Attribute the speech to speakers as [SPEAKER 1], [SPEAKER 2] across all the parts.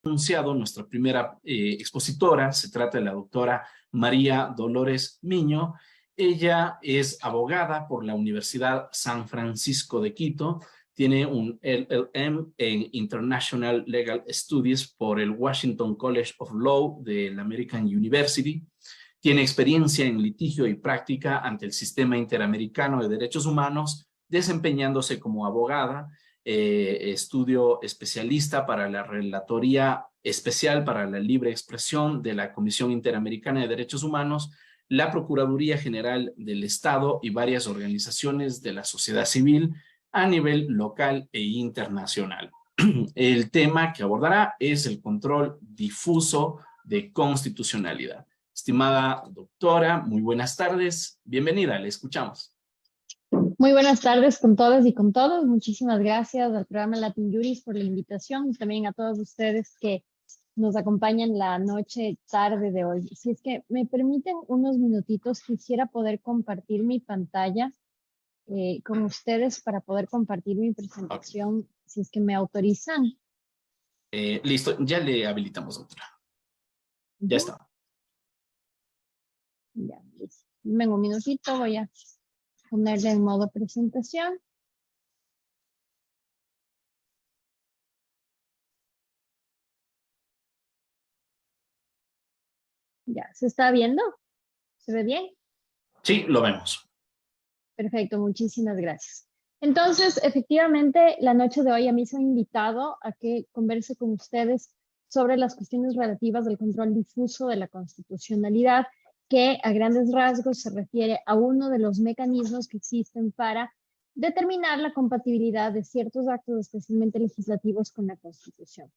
[SPEAKER 1] anunciado nuestra primera expositora. Se trata de la doctora María Dolores Miño. Ella es abogada por la Universidad San Francisco de Quito. Tiene un LLM en International Legal Studies por el Washington College of Law de la American University. Tiene experiencia en litigio y práctica ante el Sistema Interamericano de Derechos Humanos, desempeñándose como abogada. Estudio especialista para la Relatoría Especial para la Libre Expresión de la Comisión Interamericana de Derechos Humanos, la Procuraduría General del Estado y varias organizaciones de la sociedad civil a nivel local e internacional. El tema que abordará es el control difuso de constitucionalidad. Estimada doctora, muy buenas tardes. Bienvenida, le escuchamos.
[SPEAKER 2] Muy buenas tardes con todas y con todos. Muchísimas gracias al programa Latin Juris por la invitación y también a todos ustedes que nos acompañan la noche, tarde de hoy. Si es que me permiten unos minutitos, quisiera poder compartir mi pantalla con ustedes para poder compartir mi presentación, okay. Si es que me autorizan.
[SPEAKER 1] Listo, ya le habilitamos, doctora. Ya está.
[SPEAKER 2] Ya, listo. Vengo un minutito, voy a ponerle en modo presentación. Ya, ¿se está viendo? ¿Se ve bien?
[SPEAKER 1] Sí, lo vemos.
[SPEAKER 2] Perfecto, muchísimas gracias. Entonces, efectivamente, la noche de hoy a mí se me ha invitado a que converse con ustedes sobre las cuestiones relativas al control difuso de la constitucionalidad, que a grandes rasgos se refiere a uno de los mecanismos que existen para determinar la compatibilidad de ciertos actos, especialmente legislativos, con la Constitución.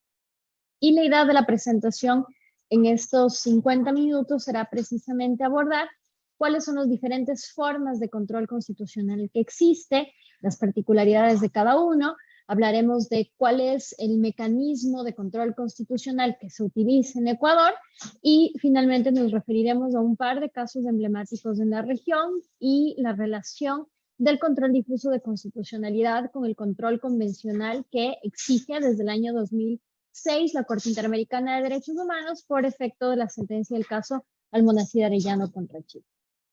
[SPEAKER 2] Y la idea de la presentación en estos 50 minutos será precisamente abordar cuáles son las diferentes formas de control constitucional que existe, las particularidades de cada uno. Hablaremos de cuál es el mecanismo de control constitucional que se utiliza en Ecuador y finalmente nos referiremos a un par de casos emblemáticos en la región y la relación del control difuso de constitucionalidad con el control convencional que exige desde el año 2006 la Corte Interamericana de Derechos Humanos por efecto de la sentencia del caso Almonacid Arellano contra Chile.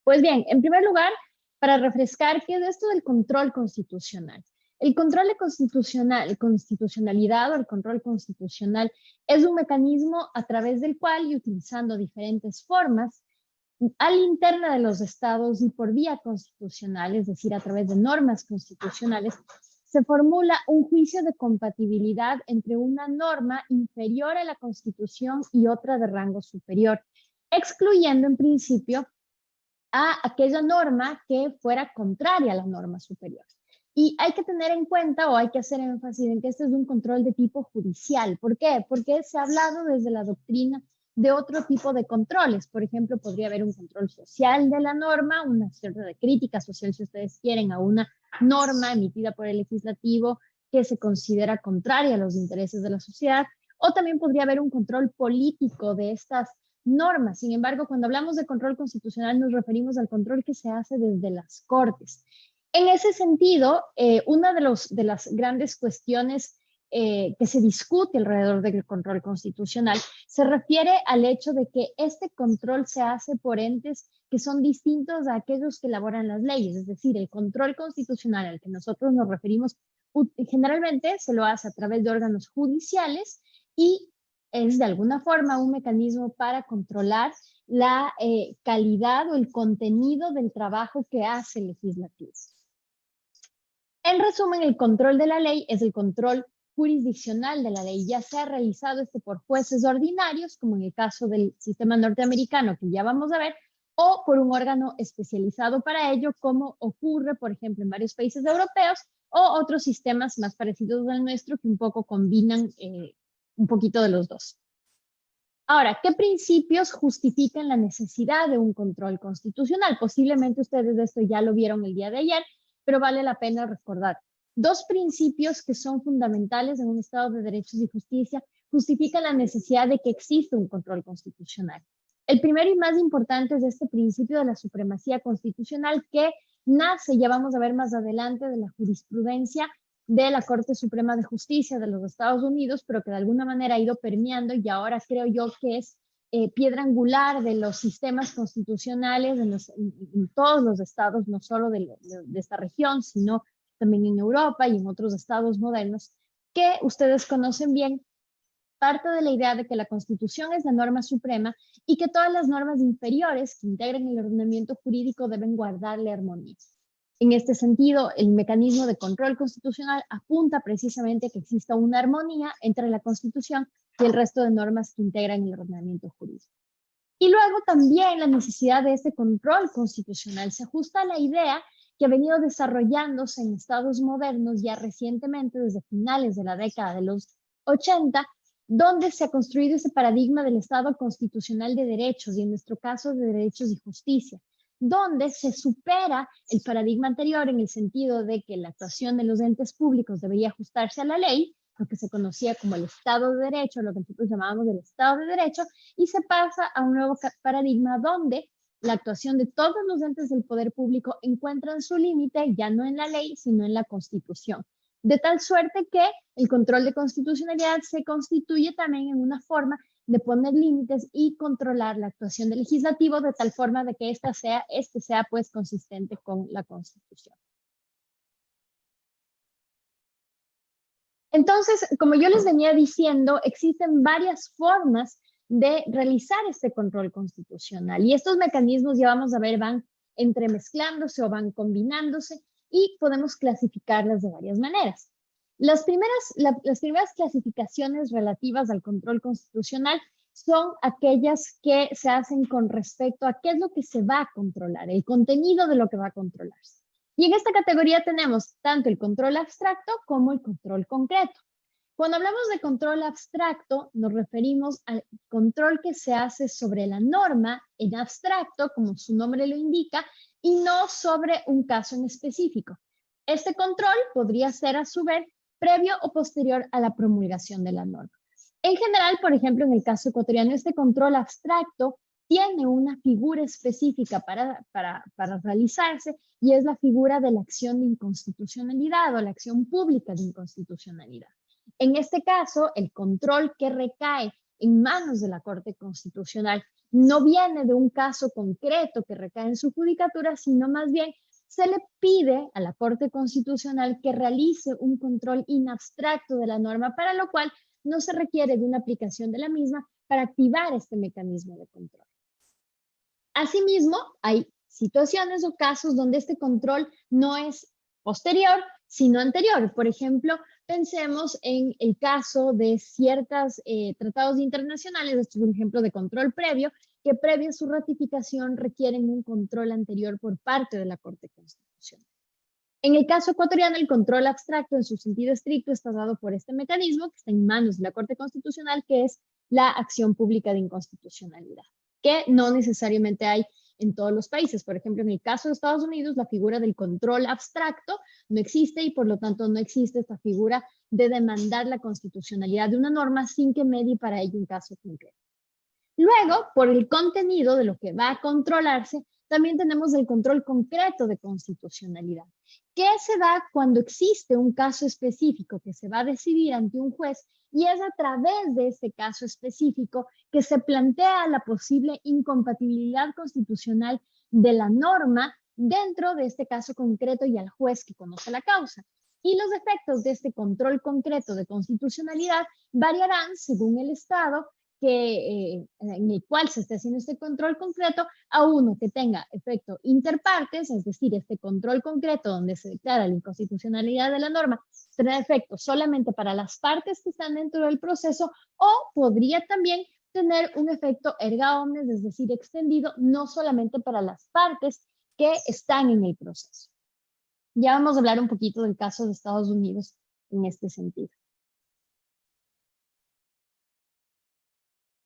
[SPEAKER 2] Pues bien, en primer lugar, para refrescar, ¿qué es esto del control constitucional? El control de constitucionalidad o el control constitucional es un mecanismo a través del cual, y utilizando diferentes formas, a la interna de los estados y por vía constitucional, es decir, a través de normas constitucionales, se formula un juicio de compatibilidad entre una norma inferior a la Constitución y otra de rango superior, excluyendo en principio a aquella norma que fuera contraria a la norma superior. Y hay que tener en cuenta o hay que hacer énfasis en que este es un control de tipo judicial. ¿Por qué? Porque se ha hablado desde la doctrina de otro tipo de controles. Por ejemplo, podría haber un control social de la norma, una cierta de crítica social, si ustedes quieren, a una norma emitida por el legislativo que se considera contraria a los intereses de la sociedad. O también podría haber un control político de estas normas. Sin embargo, cuando hablamos de control constitucional nos referimos al control que se hace desde las Cortes. En ese sentido, una de las grandes cuestiones que se discute alrededor del control constitucional se refiere al hecho de que este control se hace por entes que son distintos a aquellos que elaboran las leyes, es decir, el control constitucional al que nosotros nos referimos generalmente se lo hace a través de órganos judiciales y es de alguna forma un mecanismo para controlar la calidad o el contenido del trabajo que hace el legislativo. En resumen, el control de la ley es el control jurisdiccional de la ley, ya sea realizado por jueces ordinarios, como en el caso del sistema norteamericano que ya vamos a ver, o por un órgano especializado para ello, como ocurre, por ejemplo, en varios países europeos o otros sistemas más parecidos al nuestro que un poco combinan un poquito de los dos. Ahora, ¿qué principios justifican la necesidad de un control constitucional? Posiblemente ustedes esto ya lo vieron el día de ayer, pero vale la pena recordar. Dos principios que son fundamentales en un Estado de derechos y justicia justifican la necesidad de que exista un control constitucional. El primero y más importante es este principio de la supremacía constitucional que nace, ya vamos a ver más adelante, de la jurisprudencia de la Corte Suprema de Justicia de los Estados Unidos, pero que de alguna manera ha ido permeando y ahora creo yo que es piedra angular de los sistemas constitucionales en todos los estados, no solo de esta región, sino también en Europa y en otros estados modernos, que ustedes conocen bien. Parte de la idea de que la Constitución es la norma suprema y que todas las normas inferiores que integran el ordenamiento jurídico deben guardarle armonía. En este sentido, el mecanismo de control constitucional apunta precisamente a que exista una armonía entre la Constitución y el resto de normas que integran el ordenamiento jurídico. Y luego también la necesidad de este control constitucional se ajusta a la idea que ha venido desarrollándose en estados modernos ya recientemente, desde finales de la década de los 80, donde se ha construido ese paradigma del Estado constitucional de derechos, y en nuestro caso de derechos y justicia, donde se supera el paradigma anterior en el sentido de que la actuación de los entes públicos debería ajustarse a la ley, lo que se conocía como el Estado de Derecho, lo que nosotros llamábamos el Estado de Derecho, y se pasa a un nuevo paradigma donde la actuación de todos los entes del poder público encuentran su límite ya no en la ley, sino en la Constitución. De tal suerte que el control de constitucionalidad se constituye también en una forma de poner límites y controlar la actuación del legislativo de tal forma de que este sea pues consistente con la Constitución. Entonces, como yo les venía diciendo, existen varias formas de realizar este control constitucional y estos mecanismos, ya vamos a ver, van entremezclándose o van combinándose y podemos clasificarlas de varias maneras. Las primeras clasificaciones relativas al control constitucional son aquellas que se hacen con respecto a qué es lo que se va a controlar, el contenido de lo que va a controlarse. Y en esta categoría tenemos tanto el control abstracto como el control concreto. Cuando hablamos de control abstracto, nos referimos al control que se hace sobre la norma en abstracto, como su nombre lo indica, y no sobre un caso en específico. Este control podría ser a su vez previo o posterior a la promulgación de la norma. En general, por ejemplo, en el caso ecuatoriano, este control abstracto tiene una figura específica para realizarse y es la figura de la acción de inconstitucionalidad o la acción pública de inconstitucionalidad. En este caso, el control que recae en manos de la Corte Constitucional no viene de un caso concreto que recae en su judicatura, sino más bien se le pide a la Corte Constitucional que realice un control in abstracto de la norma, para lo cual no se requiere de una aplicación de la misma para activar este mecanismo de control. Asimismo, hay situaciones o casos donde este control no es posterior, sino anterior. Por ejemplo, pensemos en el caso de ciertos tratados internacionales, esto es un ejemplo de control previo, que previo a su ratificación requieren un control anterior por parte de la Corte Constitucional. En el caso ecuatoriano, el control abstracto en su sentido estricto está dado por este mecanismo que está en manos de la Corte Constitucional, que es la acción pública de inconstitucionalidad, que no necesariamente hay en todos los países. Por ejemplo, en el caso de Estados Unidos, la figura del control abstracto no existe y por lo tanto no existe esta figura de demandar la constitucionalidad de una norma sin que medie para ello un caso concreto. Luego, por el contenido de lo que va a controlarse, también tenemos el control concreto de constitucionalidad, que se da cuando existe un caso específico que se va a decidir ante un juez y es a través de este caso específico que se plantea la posible incompatibilidad constitucional de la norma dentro de este caso concreto y al juez que conoce la causa. Y los efectos de este control concreto de constitucionalidad variarán según el estado en el cual se esté haciendo este control concreto, a uno que tenga efecto interpartes, es decir, este control concreto donde se declara la inconstitucionalidad de la norma, tendrá efecto solamente para las partes que están dentro del proceso, o podría también tener un efecto erga omnes, es decir, extendido, no solamente para las partes que están en el proceso. Ya vamos a hablar un poquito del caso de Estados Unidos en este sentido.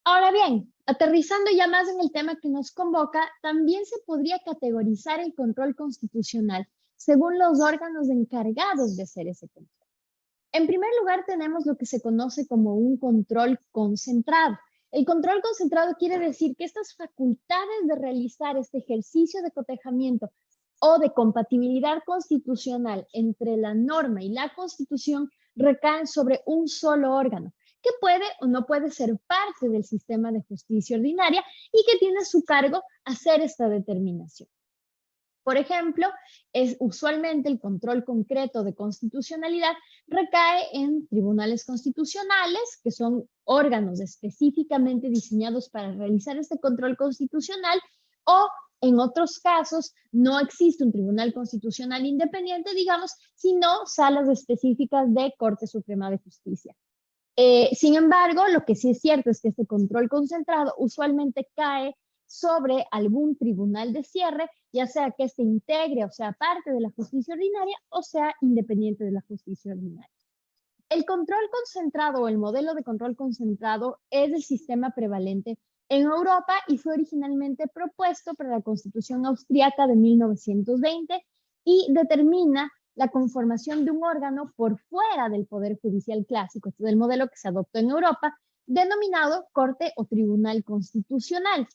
[SPEAKER 2] Ahora bien, aterrizando ya más en el tema que nos convoca, también se podría categorizar el control constitucional según los órganos encargados de hacer ese control. En primer lugar, tenemos lo que se conoce como un control concentrado. El control concentrado quiere decir que estas facultades de realizar este ejercicio de cotejamiento o de compatibilidad constitucional entre la norma y la Constitución recaen sobre un solo órgano, que puede o no puede ser parte del sistema de justicia ordinaria y que tiene a su cargo hacer esta determinación. Por ejemplo, usualmente el control concreto de constitucionalidad recae en tribunales constitucionales, que son órganos específicamente diseñados para realizar este control constitucional, o en otros casos no existe un tribunal constitucional independiente, digamos, sino salas específicas de Corte Suprema de Justicia. Sin embargo, lo que sí es cierto es que este control concentrado usualmente cae sobre algún tribunal de cierre, ya sea que se integre o sea parte de la justicia ordinaria o sea independiente de la justicia ordinaria. El control concentrado o el modelo de control concentrado es el sistema prevalente en Europa y fue originalmente propuesto para la Constitución Austriaca de 1920 y determina la conformación de un órgano por fuera del Poder Judicial clásico, este es el modelo que se adoptó en Europa, denominado Corte o Tribunal Constitucional,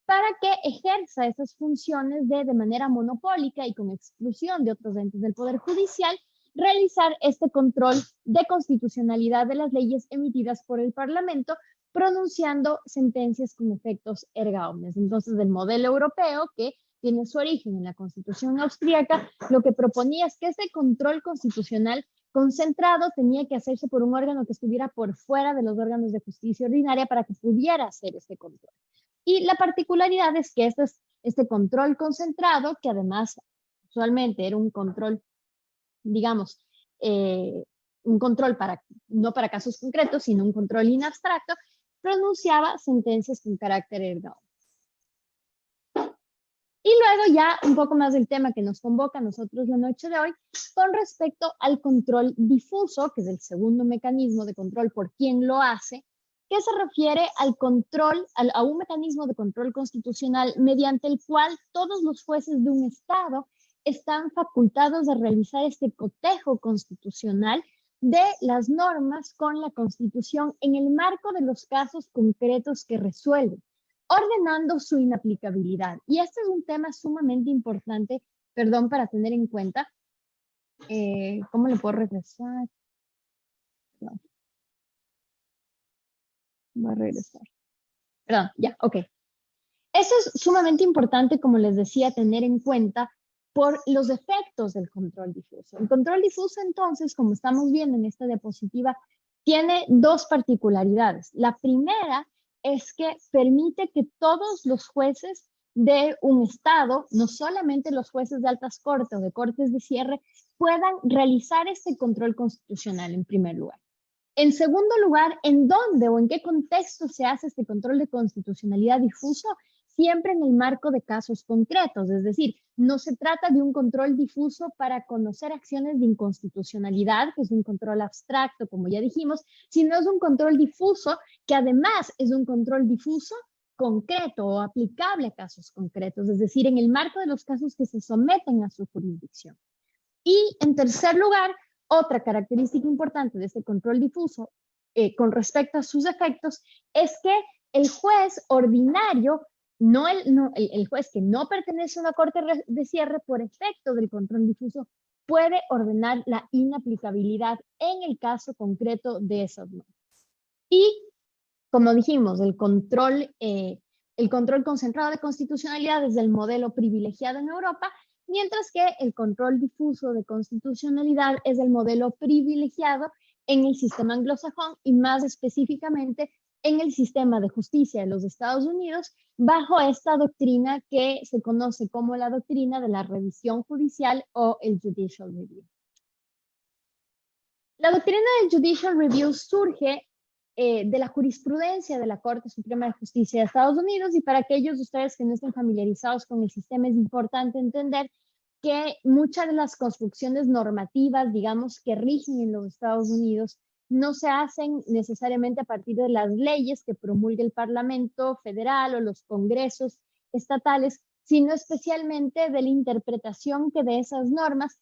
[SPEAKER 2] para que ejerza esas funciones de manera monopólica y con exclusión de otros entes del Poder Judicial, realizar este control de constitucionalidad de las leyes emitidas por el Parlamento, pronunciando sentencias con efectos erga omnes. Entonces, el modelo europeo, que tiene su origen en la Constitución austríaca, lo que proponía es que ese control constitucional concentrado tenía que hacerse por un órgano que estuviera por fuera de los órganos de justicia ordinaria para que pudiera hacer este control. Y la particularidad es que este control concentrado, que además usualmente era un control, digamos, un control no para casos concretos, sino un control in abstracto, pronunciaba sentencias con carácter erga omnes. Y luego ya un poco más del tema que nos convoca a nosotros la noche de hoy, con respecto al control difuso, que es el segundo mecanismo de control por quien lo hace, que se refiere al control, a un mecanismo de control constitucional mediante el cual todos los jueces de un Estado están facultados de realizar este cotejo constitucional de las normas con la Constitución en el marco de los casos concretos que resuelven, ordenando su inaplicabilidad. Y este es un tema sumamente importante, perdón, para tener en cuenta. ¿Cómo le puedo regresar? No. Va a regresar. Perdón, ya, ok. Eso es sumamente importante, como les decía, tener en cuenta por los efectos del control difuso. El control difuso, entonces, como estamos viendo en esta diapositiva, tiene dos particularidades. La primera es que permite que todos los jueces de un Estado, no solamente los jueces de altas cortes o de cortes de cierre, puedan realizar este control constitucional en primer lugar. En segundo lugar, ¿en dónde o en qué contexto se hace este control de constitucionalidad difuso? Siempre en el marco de casos concretos, es decir, no se trata de un control difuso para conocer acciones de inconstitucionalidad, que es un control abstracto, como ya dijimos, sino es un control difuso que además es un control difuso concreto o aplicable a casos concretos, es decir, en el marco de los casos que se someten a su jurisdicción. Y en tercer lugar, otra característica importante de este control difuso con respecto a sus efectos es que el juez ordinario, el juez que no pertenece a una corte de cierre por efecto del control difuso, puede ordenar la inaplicabilidad en el caso concreto de esas normas. Y, como dijimos, el control concentrado de constitucionalidad es el modelo privilegiado en Europa, mientras que el control difuso de constitucionalidad es el modelo privilegiado en el sistema anglosajón y más específicamente en el sistema de justicia de los Estados Unidos, bajo esta doctrina que se conoce como la doctrina de la revisión judicial o el Judicial Review. La doctrina del Judicial Review surge de la jurisprudencia de la Corte Suprema de Justicia de Estados Unidos, y para aquellos de ustedes que no estén familiarizados con el sistema es importante entender que muchas de las construcciones normativas, digamos, que rigen en los Estados Unidos no se hacen necesariamente a partir de las leyes que promulga el Parlamento Federal o los congresos estatales, sino especialmente de la interpretación que de esas normas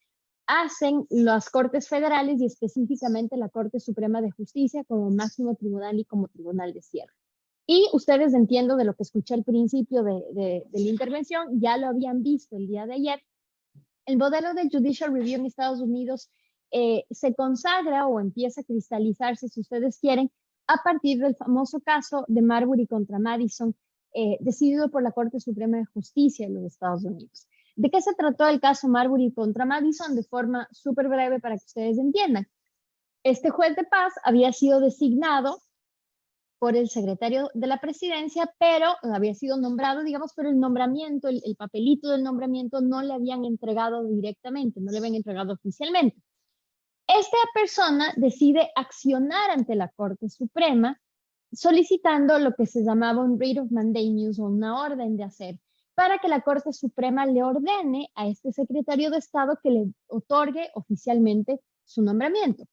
[SPEAKER 2] hacen las Cortes Federales y específicamente la Corte Suprema de Justicia como máximo tribunal y como tribunal de cierre. Y ustedes, entiendo de lo que escuché al principio de la intervención, ya lo habían visto el día de ayer, El modelo de Judicial Review en Estados Unidos se consagra o empieza a cristalizarse, si ustedes quieren, a partir del famoso caso de Marbury contra Madison, decidido por la Corte Suprema de Justicia de los Estados Unidos. ¿De qué se trató el caso Marbury contra Madison? De forma súper breve para que ustedes entiendan. Este juez de paz había sido designado por el secretario de la presidencia, pero había sido nombrado, digamos, pero el nombramiento, el papelito del nombramiento no le habían entregado directamente, no le habían entregado oficialmente. Esta persona decide accionar ante la Corte Suprema solicitando lo que se llamaba un writ of mandamus o una orden de hacer para que la Corte Suprema le ordene a este secretario de Estado que le otorgue oficialmente su nombramiento.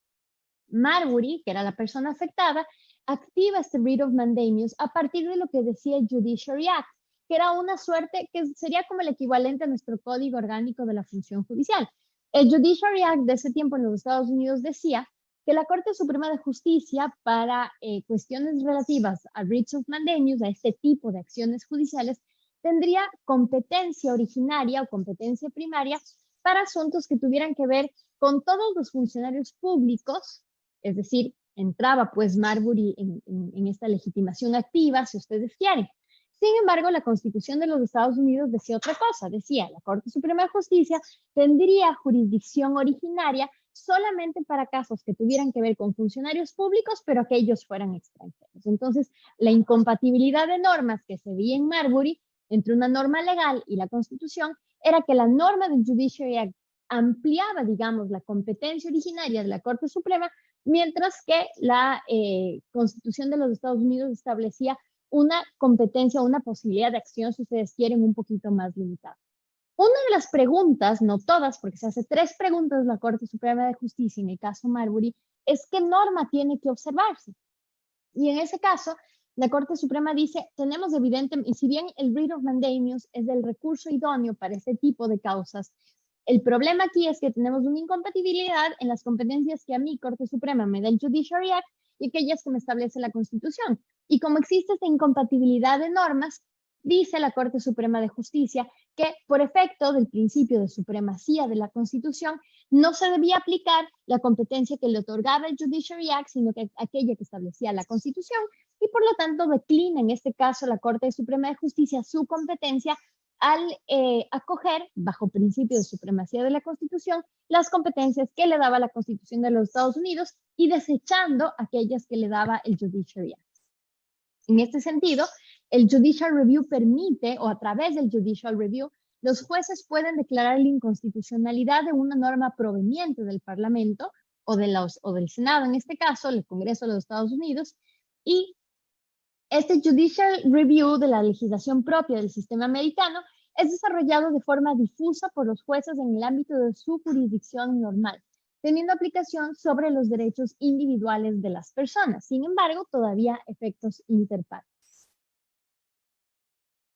[SPEAKER 2] Marbury, que era la persona afectada, activa este writ of mandamus a partir de lo que decía el Judiciary Act, que era una suerte que sería como el equivalente a nuestro Código Orgánico de la Función Judicial. El Judiciary Act de ese tiempo en los Estados Unidos decía que la Corte Suprema de Justicia, para cuestiones relativas a writs of mandamus, a este tipo de acciones judiciales, tendría competencia originaria o competencia primaria para asuntos que tuvieran que ver con todos los funcionarios públicos, es decir, entraba pues Marbury en esta legitimación activa, si ustedes quieren. Sin embargo, la Constitución de los Estados Unidos decía otra cosa, decía, la Corte Suprema de Justicia tendría jurisdicción originaria solamente para casos que tuvieran que ver con funcionarios públicos, pero que ellos fueran extranjeros. Entonces, la incompatibilidad de normas que se veía en Marbury entre una norma legal y la Constitución era que la norma del Judiciary Act ampliaba, digamos, la competencia originaria de la Corte Suprema, mientras que la Constitución de los Estados Unidos establecía una competencia, una posibilidad de acción, si ustedes quieren, un poquito más limitada. Una de las preguntas, no todas, porque se hace 3 preguntas la Corte Suprema de Justicia en el caso Marbury, es qué norma tiene que observarse. Y en ese caso, la Corte Suprema dice, tenemos evidente, y si bien el writ of mandamus es el recurso idóneo para este tipo de causas, el problema aquí es que tenemos una incompatibilidad en las competencias que a mí, Corte Suprema, me da el Judiciary Act y aquellas que me establece la Constitución. Y como existe esta incompatibilidad de normas, dice la Corte Suprema de Justicia que por efecto del principio de supremacía de la Constitución no se debía aplicar la competencia que le otorgaba el Judiciary Act, sino que aquella que establecía la Constitución, y por lo tanto declina en este caso la Corte Suprema de Justicia su competencia al acoger, bajo principio de supremacía de la Constitución, las competencias que le daba la Constitución de los Estados Unidos y desechando aquellas que le daba el Judiciary Act. En este sentido, el Judicial Review permite, o a través del Judicial Review, los jueces pueden declarar la inconstitucionalidad de una norma proveniente del Parlamento o del Senado, en este caso, el Congreso de los Estados Unidos, y este Judicial Review de la legislación propia del sistema americano es desarrollado de forma difusa por los jueces en el ámbito de su jurisdicción normal, teniendo aplicación sobre los derechos individuales de las personas. Sin embargo, todavía efectos interpartes.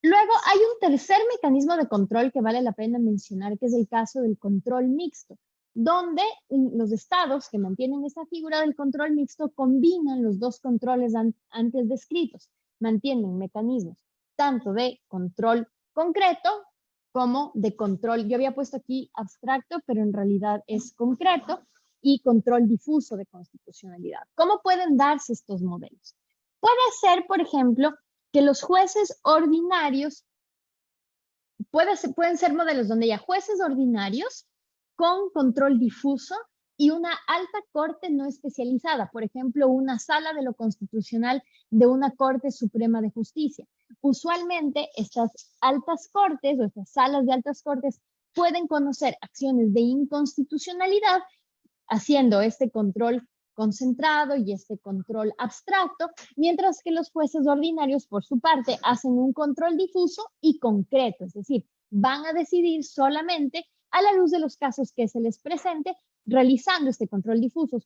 [SPEAKER 2] Luego hay un tercer mecanismo de control que vale la pena mencionar, que es el caso del control mixto, donde los estados que mantienen esta figura del control mixto combinan los dos controles antes descritos, mantienen mecanismos tanto de control concreto como de control, yo había puesto aquí abstracto, pero en realidad es concreto, y control difuso de constitucionalidad. ¿Cómo pueden darse estos modelos? Puede ser, por ejemplo, que los jueces ordinarios, pueden ser modelos donde haya jueces ordinarios con control difuso y una alta corte no especializada, por ejemplo, una sala de lo constitucional de una Corte Suprema de Justicia. Usualmente estas altas cortes o estas salas de altas cortes pueden conocer acciones de inconstitucionalidad haciendo este control concentrado y este control abstracto, mientras que los jueces ordinarios, por su parte, hacen un control difuso y concreto, es decir, van a decidir solamente a la luz de los casos que se les presente, realizando este control difuso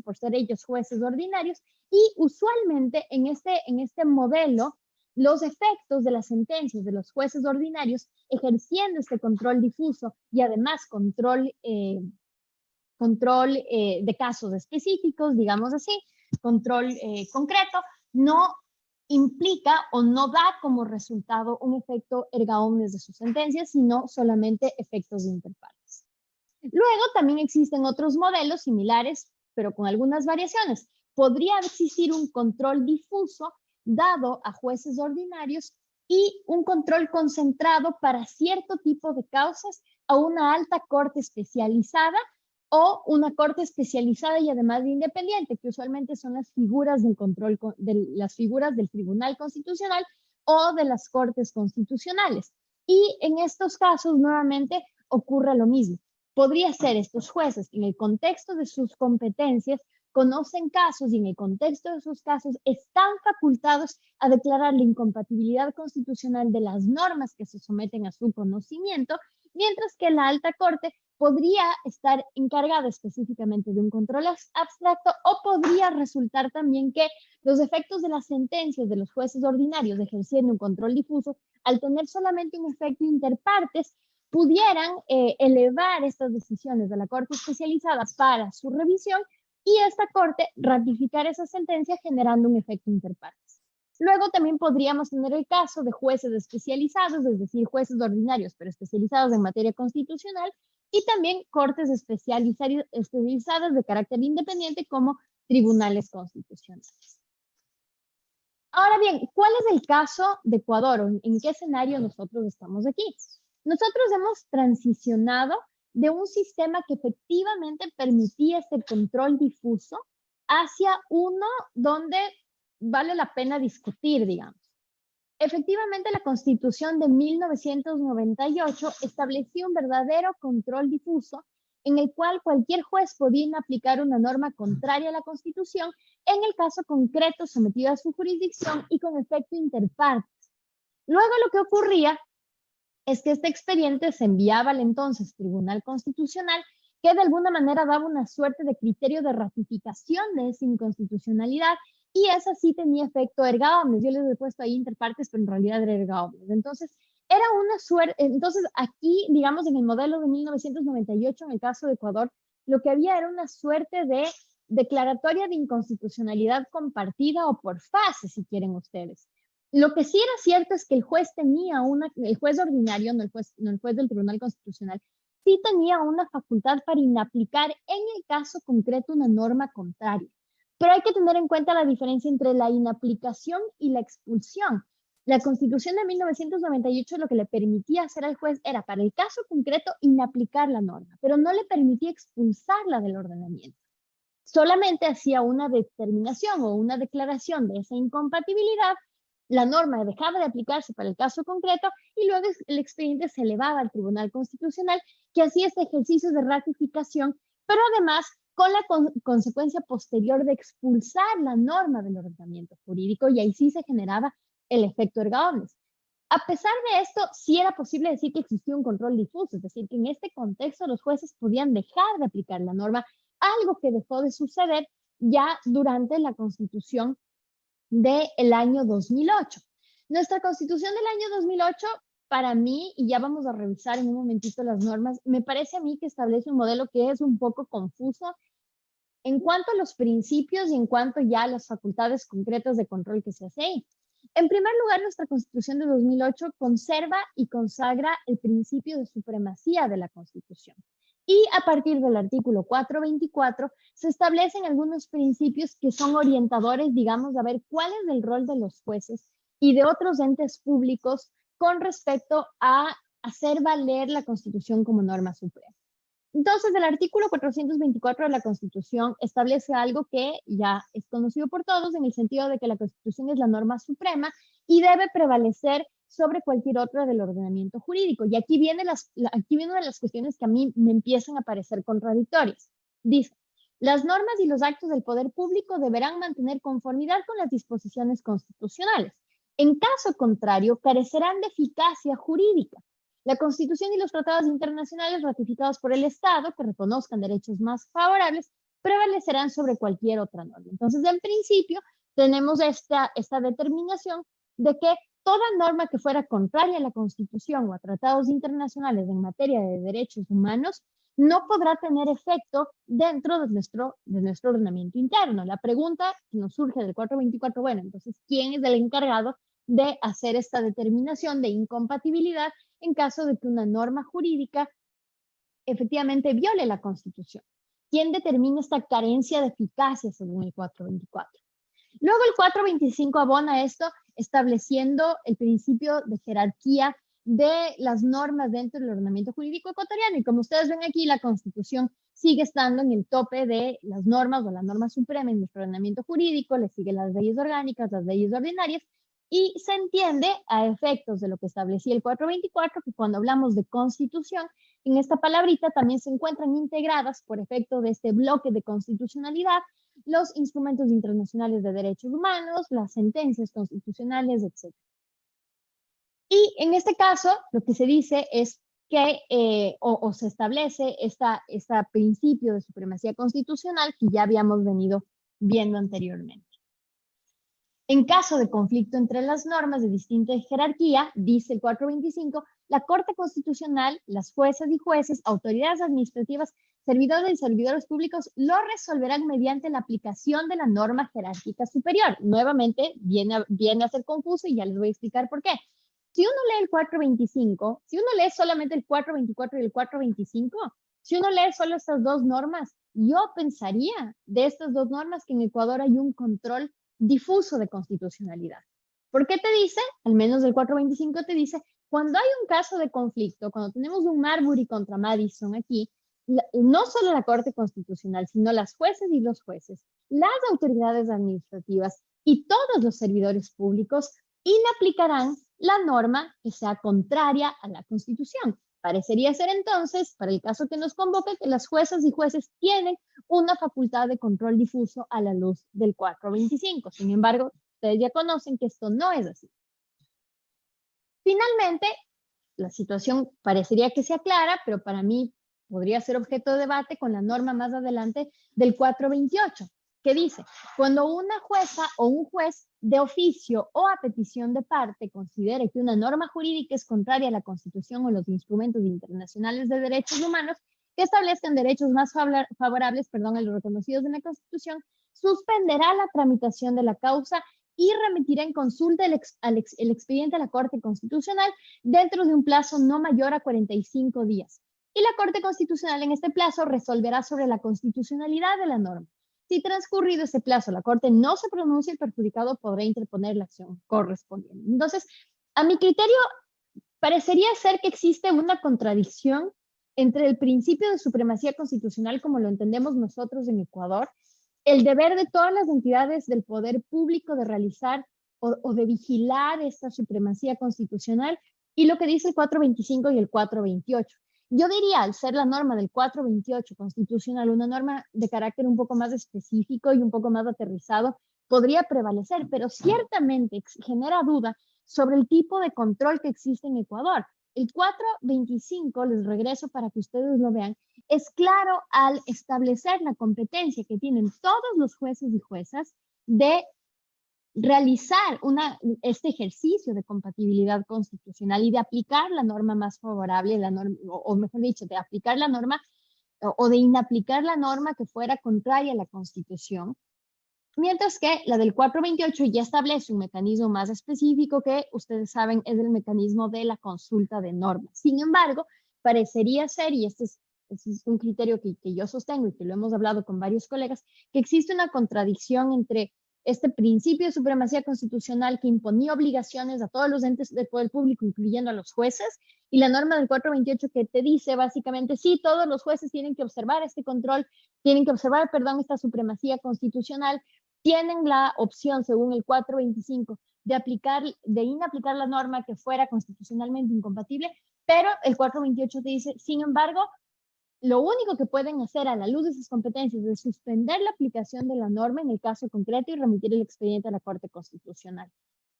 [SPEAKER 2] por ser ellos jueces ordinarios, y usualmente en este modelo, los efectos de las sentencias de los jueces ordinarios ejerciendo este control difuso y además control de casos específicos, digamos así, control concreto, no implica o no da como resultado un efecto erga omnes de su sentencia, sino solamente efectos de interpartes. Luego también existen otros modelos similares, pero con algunas variaciones. Podría existir un control difuso dado a jueces ordinarios y un control concentrado para cierto tipo de causas a una alta corte especializada o una corte especializada y además de independiente, que usualmente son las figuras del control, las figuras del Tribunal Constitucional o de las Cortes Constitucionales. Y en estos casos, nuevamente, ocurre lo mismo. Podría ser estos jueces, en el contexto de sus competencias, conocen casos y en el contexto de sus casos están facultados a declarar la incompatibilidad constitucional de las normas que se someten a su conocimiento, mientras que la alta corte podría estar encargada específicamente de un control abstracto o podría resultar también que los efectos de las sentencias de los jueces ordinarios ejerciendo un control difuso, al tener solamente un efecto interpartes, pudieran elevar estas decisiones de la Corte Especializada para su revisión y esta Corte ratificar esa sentencia generando un efecto interpartes. Luego también podríamos tener el caso de jueces especializados, es decir, jueces ordinarios, pero especializados en materia constitucional, y también cortes especializadas de carácter independiente como tribunales constitucionales. Ahora bien, ¿cuál es el caso de Ecuador? ¿En qué escenario nosotros estamos aquí? Nosotros hemos transicionado de un sistema que efectivamente permitía este control difuso hacia uno donde vale la pena discutir, digamos. Efectivamente, la Constitución de 1998 establecía un verdadero control difuso en el cual cualquier juez podía aplicar una norma contraria a la Constitución en el caso concreto sometido a su jurisdicción y con efecto interpartes. Luego lo que ocurría es que este expediente se enviaba al entonces Tribunal Constitucional, que de alguna manera daba una suerte de criterio de ratificación de esa inconstitucionalidad, y esa sí tenía efecto erga omnes. Yo les he puesto ahí interpartes, pero en realidad era erga omnes. Entonces, era una suerte. Entonces, aquí, digamos, en el modelo de 1998, en el caso de Ecuador, lo que había era una suerte de declaratoria de inconstitucionalidad compartida o por fase, si quieren ustedes. Lo que sí era cierto es que el juez tenía el juez ordinario, no el juez del Tribunal Constitucional, sí tenía una facultad para inaplicar en el caso concreto una norma contraria. Pero hay que tener en cuenta la diferencia entre la inaplicación y la expulsión. La Constitución de 1998 lo que le permitía hacer al juez era, para el caso concreto, inaplicar la norma, pero no le permitía expulsarla del ordenamiento. Solamente hacía una determinación o una declaración de esa incompatibilidad, la norma dejaba de aplicarse para el caso concreto y luego el expediente se elevaba al Tribunal Constitucional, que hacía este ejercicio de ratificación, pero además con la consecuencia posterior de expulsar la norma del ordenamiento jurídico, y ahí sí se generaba el efecto erga omnes. A pesar de esto, sí era posible decir que existía un control difuso, es decir, que en este contexto los jueces podían dejar de aplicar la norma, algo que dejó de suceder ya durante la Constitución del año 2008. Nuestra Constitución del año 2008, para mí, y ya vamos a revisar en un momentito las normas, me parece a mí que establece un modelo que es un poco confuso en cuanto a los principios y en cuanto ya a las facultades concretas de control que se hace ahí. En primer lugar, nuestra Constitución de 2008 conserva y consagra el principio de supremacía de la Constitución. Y a partir del artículo 424 se establecen algunos principios que son orientadores, digamos, a ver cuál es el rol de los jueces y de otros entes públicos con respecto a hacer valer la Constitución como norma suprema. Entonces, el artículo 424 de la Constitución establece algo que ya es conocido por todos, en el sentido de que la Constitución es la norma suprema y debe prevalecer sobre cualquier otra del ordenamiento jurídico. Y aquí viene una de las cuestiones que a mí me empiezan a parecer contradictorias. Dice, las normas y los actos del poder público deberán mantener conformidad con las disposiciones constitucionales. En caso contrario, carecerán de eficacia jurídica. La Constitución y los tratados internacionales ratificados por el Estado que reconozcan derechos más favorables prevalecerán sobre cualquier otra norma. Entonces, en principio, tenemos esta determinación de que toda norma que fuera contraria a la Constitución o a tratados internacionales en materia de derechos humanos no podrá tener efecto dentro de nuestro ordenamiento interno. La pregunta que nos surge del 424, bueno, entonces, ¿quién es el encargado de hacer esta determinación de incompatibilidad en caso de que una norma jurídica efectivamente viole la Constitución? ¿Quién determina esta carencia de eficacia según el 424? Luego el 425 abona esto estableciendo el principio de jerarquía de las normas dentro del ordenamiento jurídico ecuatoriano. Y como ustedes ven aquí, la Constitución sigue estando en el tope de las normas o la norma suprema en nuestro ordenamiento jurídico, le siguen las leyes orgánicas, las leyes ordinarias, y se entiende a efectos de lo que establecía el 424 que cuando hablamos de Constitución, en esta palabrita también se encuentran integradas por efecto de este bloque de constitucionalidad los instrumentos internacionales de derechos humanos, las sentencias constitucionales, etc. Y en este caso, lo que se dice es que, o se establece este principio de supremacía constitucional que ya habíamos venido viendo anteriormente. En caso de conflicto entre las normas de distinta jerarquía, dice el 425, la Corte Constitucional, las juezas y jueces, autoridades administrativas, servidores y servidores públicos lo resolverán mediante la aplicación de la norma jerárquica superior. Nuevamente, viene a ser confuso y ya les voy a explicar por qué. Si uno lee el 425, si uno lee solamente el 424 y el 425, si uno lee solo estas dos normas, yo pensaría de estas dos normas que en Ecuador hay un control difuso de constitucionalidad. ¿Por qué te dice? Al menos el 425 te dice, cuando hay un caso de conflicto, cuando tenemos un Marbury contra Madison aquí, no solo la Corte Constitucional, sino las jueces y los jueces, las autoridades administrativas y todos los servidores públicos inaplicarán la norma que sea contraria a la Constitución. Parecería ser entonces, para el caso que nos convoque, que las juezas y jueces tienen una facultad de control difuso a la luz del 425. Sin embargo, ustedes ya conocen que esto no es así. Finalmente, la situación parecería que se aclara, pero para mí podría ser objeto de debate con la norma más adelante del 428, que dice, cuando una jueza o un juez de oficio o a petición de parte considere que una norma jurídica es contraria a la Constitución o los instrumentos internacionales de derechos humanos que establezcan derechos más favorables a los reconocidos en la Constitución, suspenderá la tramitación de la causa y remitirá en consulta el expediente a la Corte Constitucional dentro de un plazo no mayor a 45 días. Y la Corte Constitucional en este plazo resolverá sobre la constitucionalidad de la norma. Si transcurrido ese plazo la Corte no se pronuncia, el perjudicado podrá interponer la acción correspondiente. Entonces, a mi criterio, parecería ser que existe una contradicción entre el principio de supremacía constitucional, como lo entendemos nosotros en Ecuador, el deber de todas las entidades del poder público de realizar o de vigilar esta supremacía constitucional, y lo que dice el 425 y el 428. Yo diría, al ser la norma del 428 constitucional, una norma de carácter un poco más específico y un poco más aterrizado, podría prevalecer, pero ciertamente genera duda sobre el tipo de control que existe en Ecuador. El 425, les regreso para que ustedes lo vean, es claro al establecer la competencia que tienen todos los jueces y juezas de realizar este ejercicio de compatibilidad constitucional y de aplicar la norma más favorable, o mejor dicho, de aplicar la norma o de inaplicar la norma que fuera contraria a la Constitución, mientras que la del 428 ya establece un mecanismo más específico que ustedes saben es el mecanismo de la consulta de normas. Sin embargo, parecería ser, y este es un criterio que yo sostengo y que lo hemos hablado con varios colegas, que existe una contradicción entre este principio de supremacía constitucional que imponía obligaciones a todos los entes del poder público, incluyendo a los jueces, y la norma del 428 que te dice básicamente, sí, todos los jueces tienen que observar este control, tienen que observar, esta supremacía constitucional, tienen la opción, según el 425, de inaplicar la norma que fuera constitucionalmente incompatible, pero el 428 te dice, sin embargo, lo único que pueden hacer a la luz de sus competencias es suspender la aplicación de la norma en el caso concreto y remitir el expediente a la Corte Constitucional.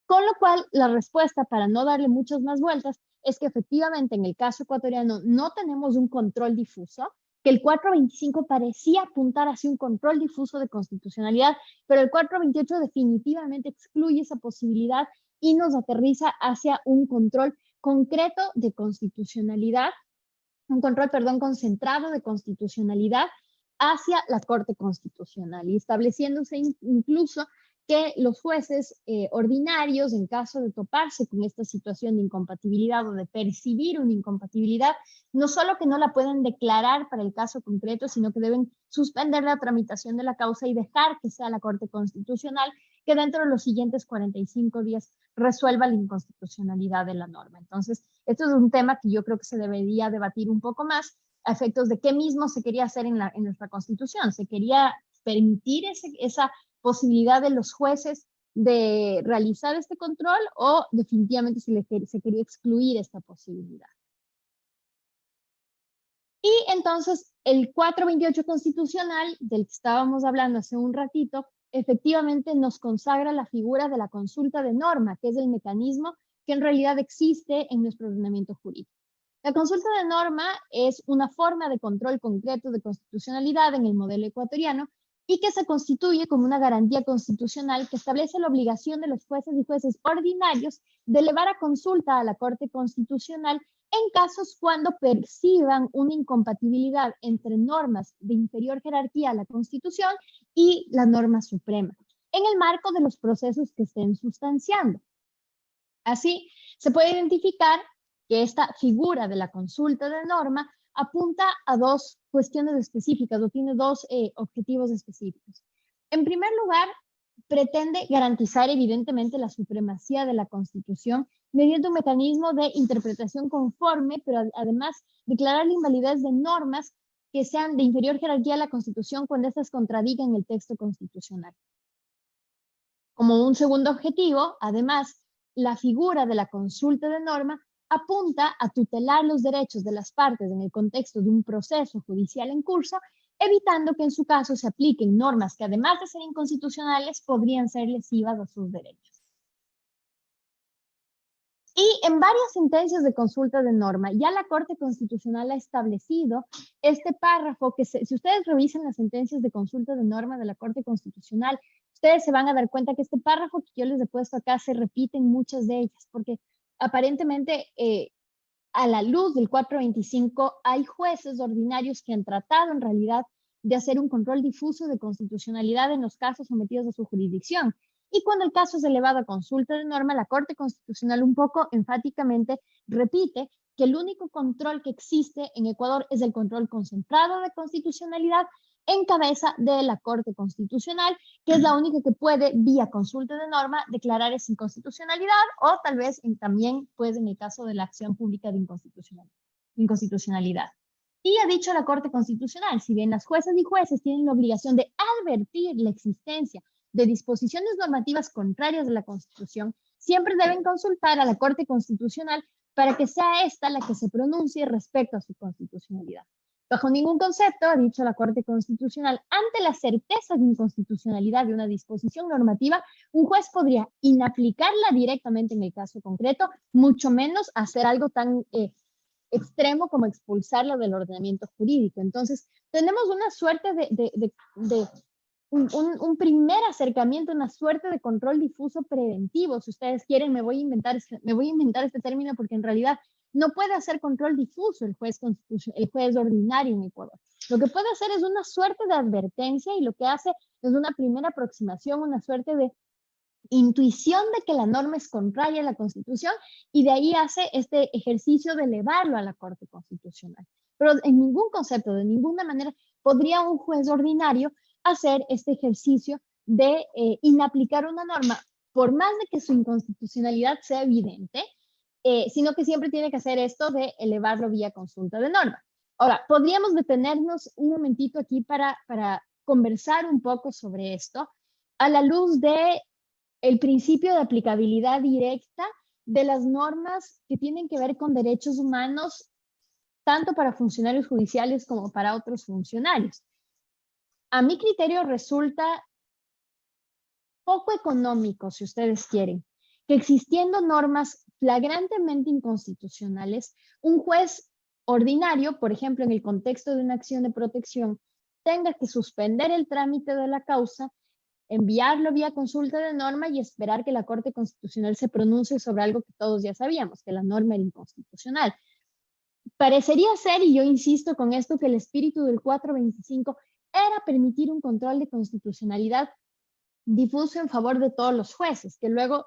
[SPEAKER 2] Con lo cual, la respuesta, para no darle muchas más vueltas, es que efectivamente en el caso ecuatoriano no tenemos un control difuso, que el 425 parecía apuntar hacia un control difuso de constitucionalidad, pero el 428 definitivamente excluye esa posibilidad y nos aterriza hacia un control concreto de constitucionalidad perdón, concentrado de constitucionalidad hacia la Corte Constitucional y estableciéndose incluso que los jueces ordinarios, en caso de toparse con esta situación de incompatibilidad o de percibir una incompatibilidad, no solo que no la pueden declarar para el caso concreto, sino que deben suspender la tramitación de la causa y dejar que sea la Corte Constitucional que dentro de los siguientes 45 días resuelva la inconstitucionalidad de la norma. Entonces, esto es un tema que yo creo que se debería debatir un poco más a efectos de qué mismo se quería hacer en nuestra Constitución. Se quería permitir esa posibilidad de los jueces de realizar este control o definitivamente se quería excluir esta posibilidad. Y entonces el 428 constitucional, del que estábamos hablando hace un ratito, efectivamente nos consagra la figura de la consulta de norma, que es el mecanismo que en realidad existe en nuestro ordenamiento jurídico. La consulta de norma es una forma de control concreto de constitucionalidad en el modelo ecuatoriano y que se constituye como una garantía constitucional que establece la obligación de los jueces y jueces ordinarios de elevar a consulta a la Corte Constitucional en casos cuando perciban una incompatibilidad entre normas de inferior jerarquía a la Constitución y la norma suprema, en el marco de los procesos que estén sustanciando. Así, se puede identificar que esta figura de la consulta de norma apunta a dos cuestiones específicas o tiene dos objetivos específicos. En primer lugar, pretende garantizar evidentemente la supremacía de la Constitución mediante un mecanismo de interpretación conforme, pero además declarar la invalidez de normas que sean de inferior jerarquía a la Constitución cuando éstas contradigan el texto constitucional. Como un segundo objetivo, además, la figura de la consulta de norma apunta a tutelar los derechos de las partes en el contexto de un proceso judicial en curso, evitando que en su caso se apliquen normas que además de ser inconstitucionales podrían ser lesivas a sus derechos. Y en varias sentencias de consulta de norma, ya la Corte Constitucional ha establecido este párrafo que si ustedes revisan las sentencias de consulta de norma de la Corte Constitucional, ustedes se van a dar cuenta que este párrafo que yo les he puesto acá se repite en muchas de ellas, porque aparentemente a la luz del 425 hay jueces ordinarios que han tratado en realidad de hacer un control difuso de constitucionalidad en los casos sometidos a su jurisdicción. Y cuando el caso es elevado a consulta de norma, la Corte Constitucional un poco enfáticamente repite que el único control que existe en Ecuador es el control concentrado de constitucionalidad en cabeza de la Corte Constitucional, que es la única que puede, vía consulta de norma, declarar esa inconstitucionalidad o tal vez también, pues, en el caso de la acción pública de inconstitucionalidad. Y ha dicho la Corte Constitucional, si bien las juezas y jueces tienen la obligación de advertir la existencia de disposiciones normativas contrarias a la Constitución, siempre deben consultar a la Corte Constitucional para que sea esta la que se pronuncie respecto a su constitucionalidad. Bajo ningún concepto, ha dicho la Corte Constitucional, ante la certeza de inconstitucionalidad de una disposición normativa, un juez podría inaplicarla directamente en el caso concreto, mucho menos hacer algo tan extremo como expulsarla del ordenamiento jurídico. Entonces, tenemos una suerte un primer acercamiento, una suerte de control difuso preventivo. Si ustedes quieren, me voy a inventar este término porque en realidad no puede hacer control difuso el juez ordinario en Ecuador. Lo que puede hacer es una suerte de advertencia y lo que hace es una primera aproximación, una suerte de intuición de que la norma es contraria a la Constitución y de ahí hace este ejercicio de elevarlo a la Corte Constitucional. Pero en ningún concepto, de ninguna manera, podría un juez ordinario hacer este ejercicio de inaplicar una norma, por más de que su inconstitucionalidad sea evidente, sino que siempre tiene que hacer esto de elevarlo vía consulta de norma. Ahora, podríamos detenernos un momentito aquí para conversar un poco sobre esto a la luz de el principio de aplicabilidad directa de las normas que tienen que ver con derechos humanos, tanto para funcionarios judiciales como para otros funcionarios. A mi criterio resulta poco económico, si ustedes quieren, que existiendo normas flagrantemente inconstitucionales, un juez ordinario, por ejemplo, en el contexto de una acción de protección, tenga que suspender el trámite de la causa, enviarlo vía consulta de norma y esperar que la Corte Constitucional se pronuncie sobre algo que todos ya sabíamos, que la norma era inconstitucional. parecería ser, y yo insisto con esto, que el espíritu del 425 era permitir un control de constitucionalidad difuso en favor de todos los jueces, que luego,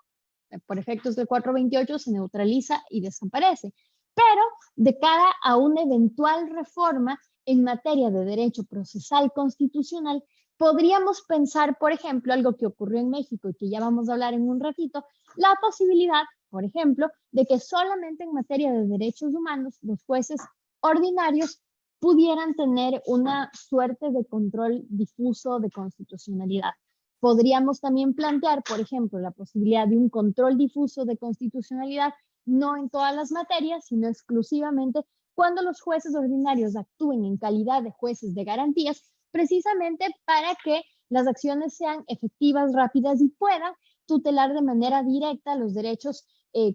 [SPEAKER 2] por efectos del 428, se neutraliza y desaparece. Pero de cara a una eventual reforma en materia de derecho procesal constitucional, podríamos pensar, por ejemplo, algo que ocurrió en México y que ya vamos a hablar en un ratito, la posibilidad, por ejemplo, de que solamente en materia de derechos humanos los jueces ordinarios pudieran tener una suerte de control difuso de constitucionalidad. Podríamos también plantear, por ejemplo, la posibilidad de un control difuso de constitucionalidad, no en todas las materias, sino exclusivamente cuando los jueces ordinarios actúen en calidad de jueces de garantías, precisamente para que las acciones sean efectivas, rápidas y puedan tutelar de manera directa los derechos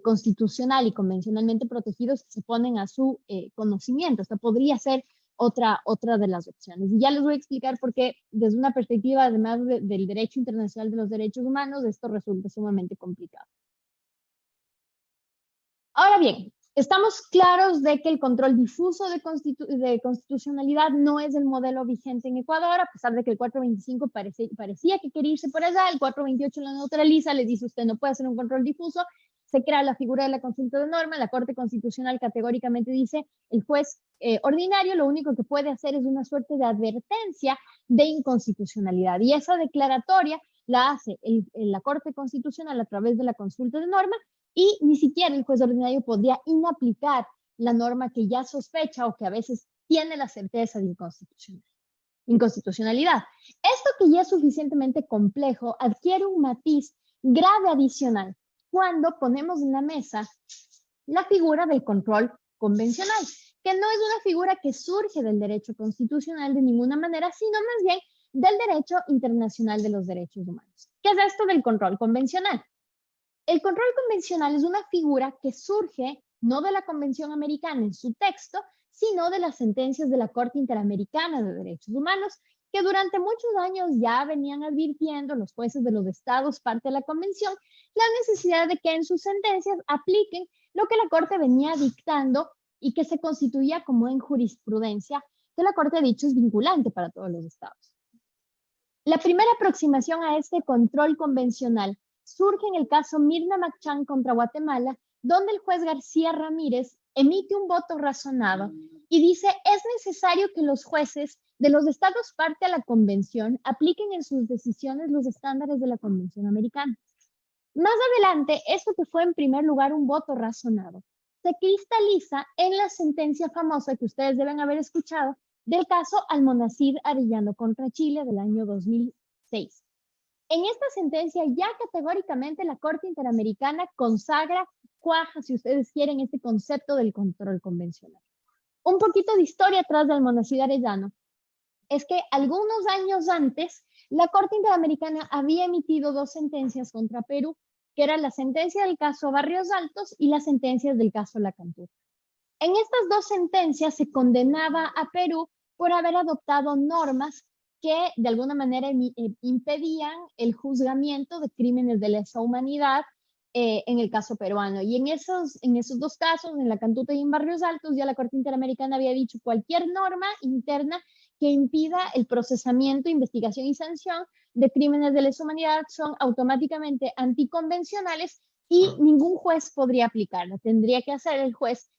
[SPEAKER 2] constitucional y convencionalmente protegidos que se ponen a su conocimiento. Esto podría ser otra de las opciones. Y ya les voy a explicar por qué, desde una perspectiva, además del derecho internacional de los derechos humanos, esto resulta sumamente complicado. Ahora bien, estamos claros de que el control difuso de constitucionalidad no es el modelo vigente en Ecuador, a pesar de que el 425 parecía que quería irse por allá, el 428 lo neutraliza, le dice usted no puede hacer un control difuso, se crea la figura de la consulta de norma, la Corte Constitucional categóricamente dice el juez ordinario lo único que puede hacer es una suerte de advertencia de inconstitucionalidad, y esa declaratoria la hace la Corte Constitucional a través de la consulta de norma, y ni siquiera el juez ordinario podría inaplicar la norma que ya sospecha o que a veces tiene la certeza de inconstitucionalidad. Esto, que ya es suficientemente complejo, adquiere un matiz grave adicional cuando ponemos en la mesa la figura del control convencional, que no es una figura que surge del derecho constitucional de ninguna manera, sino más bien del derecho internacional de los derechos humanos. ¿Qué es esto del control convencional? El control convencional es una figura que surge no de la Convención Americana en su texto, sino de las sentencias de la Corte Interamericana de Derechos Humanos, que durante muchos años ya venían advirtiendo los jueces de los estados parte de la Convención la necesidad de que en sus sentencias apliquen lo que la Corte venía dictando y que se constituía como en jurisprudencia, que la Corte ha dicho es vinculante para todos los estados. La primera aproximación a este control convencional surge en el caso Mirna Machan contra Guatemala, donde el juez García Ramírez emite un voto razonado y dice es necesario que los jueces de los estados parte a la convención apliquen en sus decisiones los estándares de la Convención Americana. Más adelante, esto que fue en primer lugar un voto razonado, se cristaliza en la sentencia famosa que ustedes deben haber escuchado del caso Almonacid Arellano contra Chile del año 2006. En esta sentencia ya categóricamente la Corte Interamericana consagra, cuaja, si ustedes quieren, este concepto del control convencional. Un poquito de historia atrás del Almonacid Arellano es que algunos años antes la Corte Interamericana había emitido dos sentencias contra Perú, que era la sentencia del caso Barrios Altos y las sentencias del caso La Cantura. En estas dos sentencias se condenaba a Perú por haber adoptado normas que de alguna manera impedían el juzgamiento de crímenes de lesa humanidad en el caso peruano. Y en esos dos casos, en La Cantuta y en Barrios Altos, ya la Corte Interamericana había dicho cualquier norma interna que impida el procesamiento, investigación y sanción de crímenes de lesa humanidad son automáticamente anticonvencionales y ningún juez podría aplicarla. Tendría que hacer el juez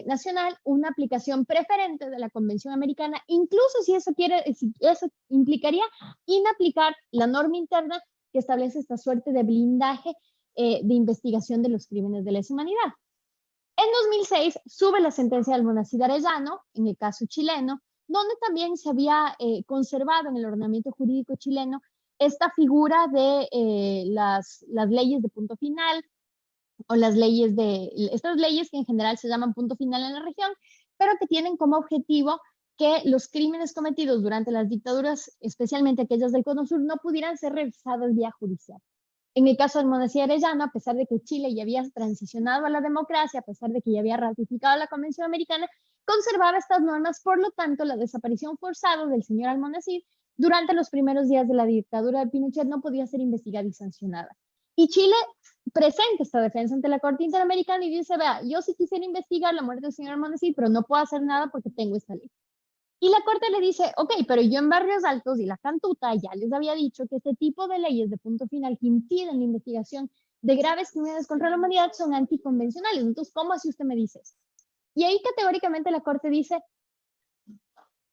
[SPEAKER 2] nacional una aplicación preferente de la Convención Americana, incluso si eso implicaría inaplicar la norma interna que establece esta suerte de blindaje de investigación de los crímenes de lesa humanidad. En 2006 sube la sentencia del Almonacid Arellano, en el caso chileno, donde también se había conservado en el ordenamiento jurídico chileno esta figura de las leyes de punto final, o estas leyes que en general se llaman punto final en la región, pero que tienen como objetivo que los crímenes cometidos durante las dictaduras, especialmente aquellas del Cono Sur, no pudieran ser revisados vía judicial. En el caso del Almonacid Arellano, a pesar de que Chile ya había transicionado a la democracia, a pesar de que ya había ratificado la Convención Americana, conservaba estas normas, por lo tanto, la desaparición forzada del señor Almonacid durante los primeros días de la dictadura de Pinochet no podía ser investigada y sancionada. Y Chile presenta esta defensa ante la Corte Interamericana y dice, vea, yo sí quisiera investigar la muerte del señor Mondesi, pero no puedo hacer nada porque tengo esta ley. Y la Corte le dice, ok, pero yo en Barrios Altos y La Cantuta ya les había dicho que este tipo de leyes de punto final que impiden la investigación de graves crímenes contra la humanidad son anticonvencionales. Entonces, ¿cómo así usted me dice eso? Y ahí categóricamente la Corte dice,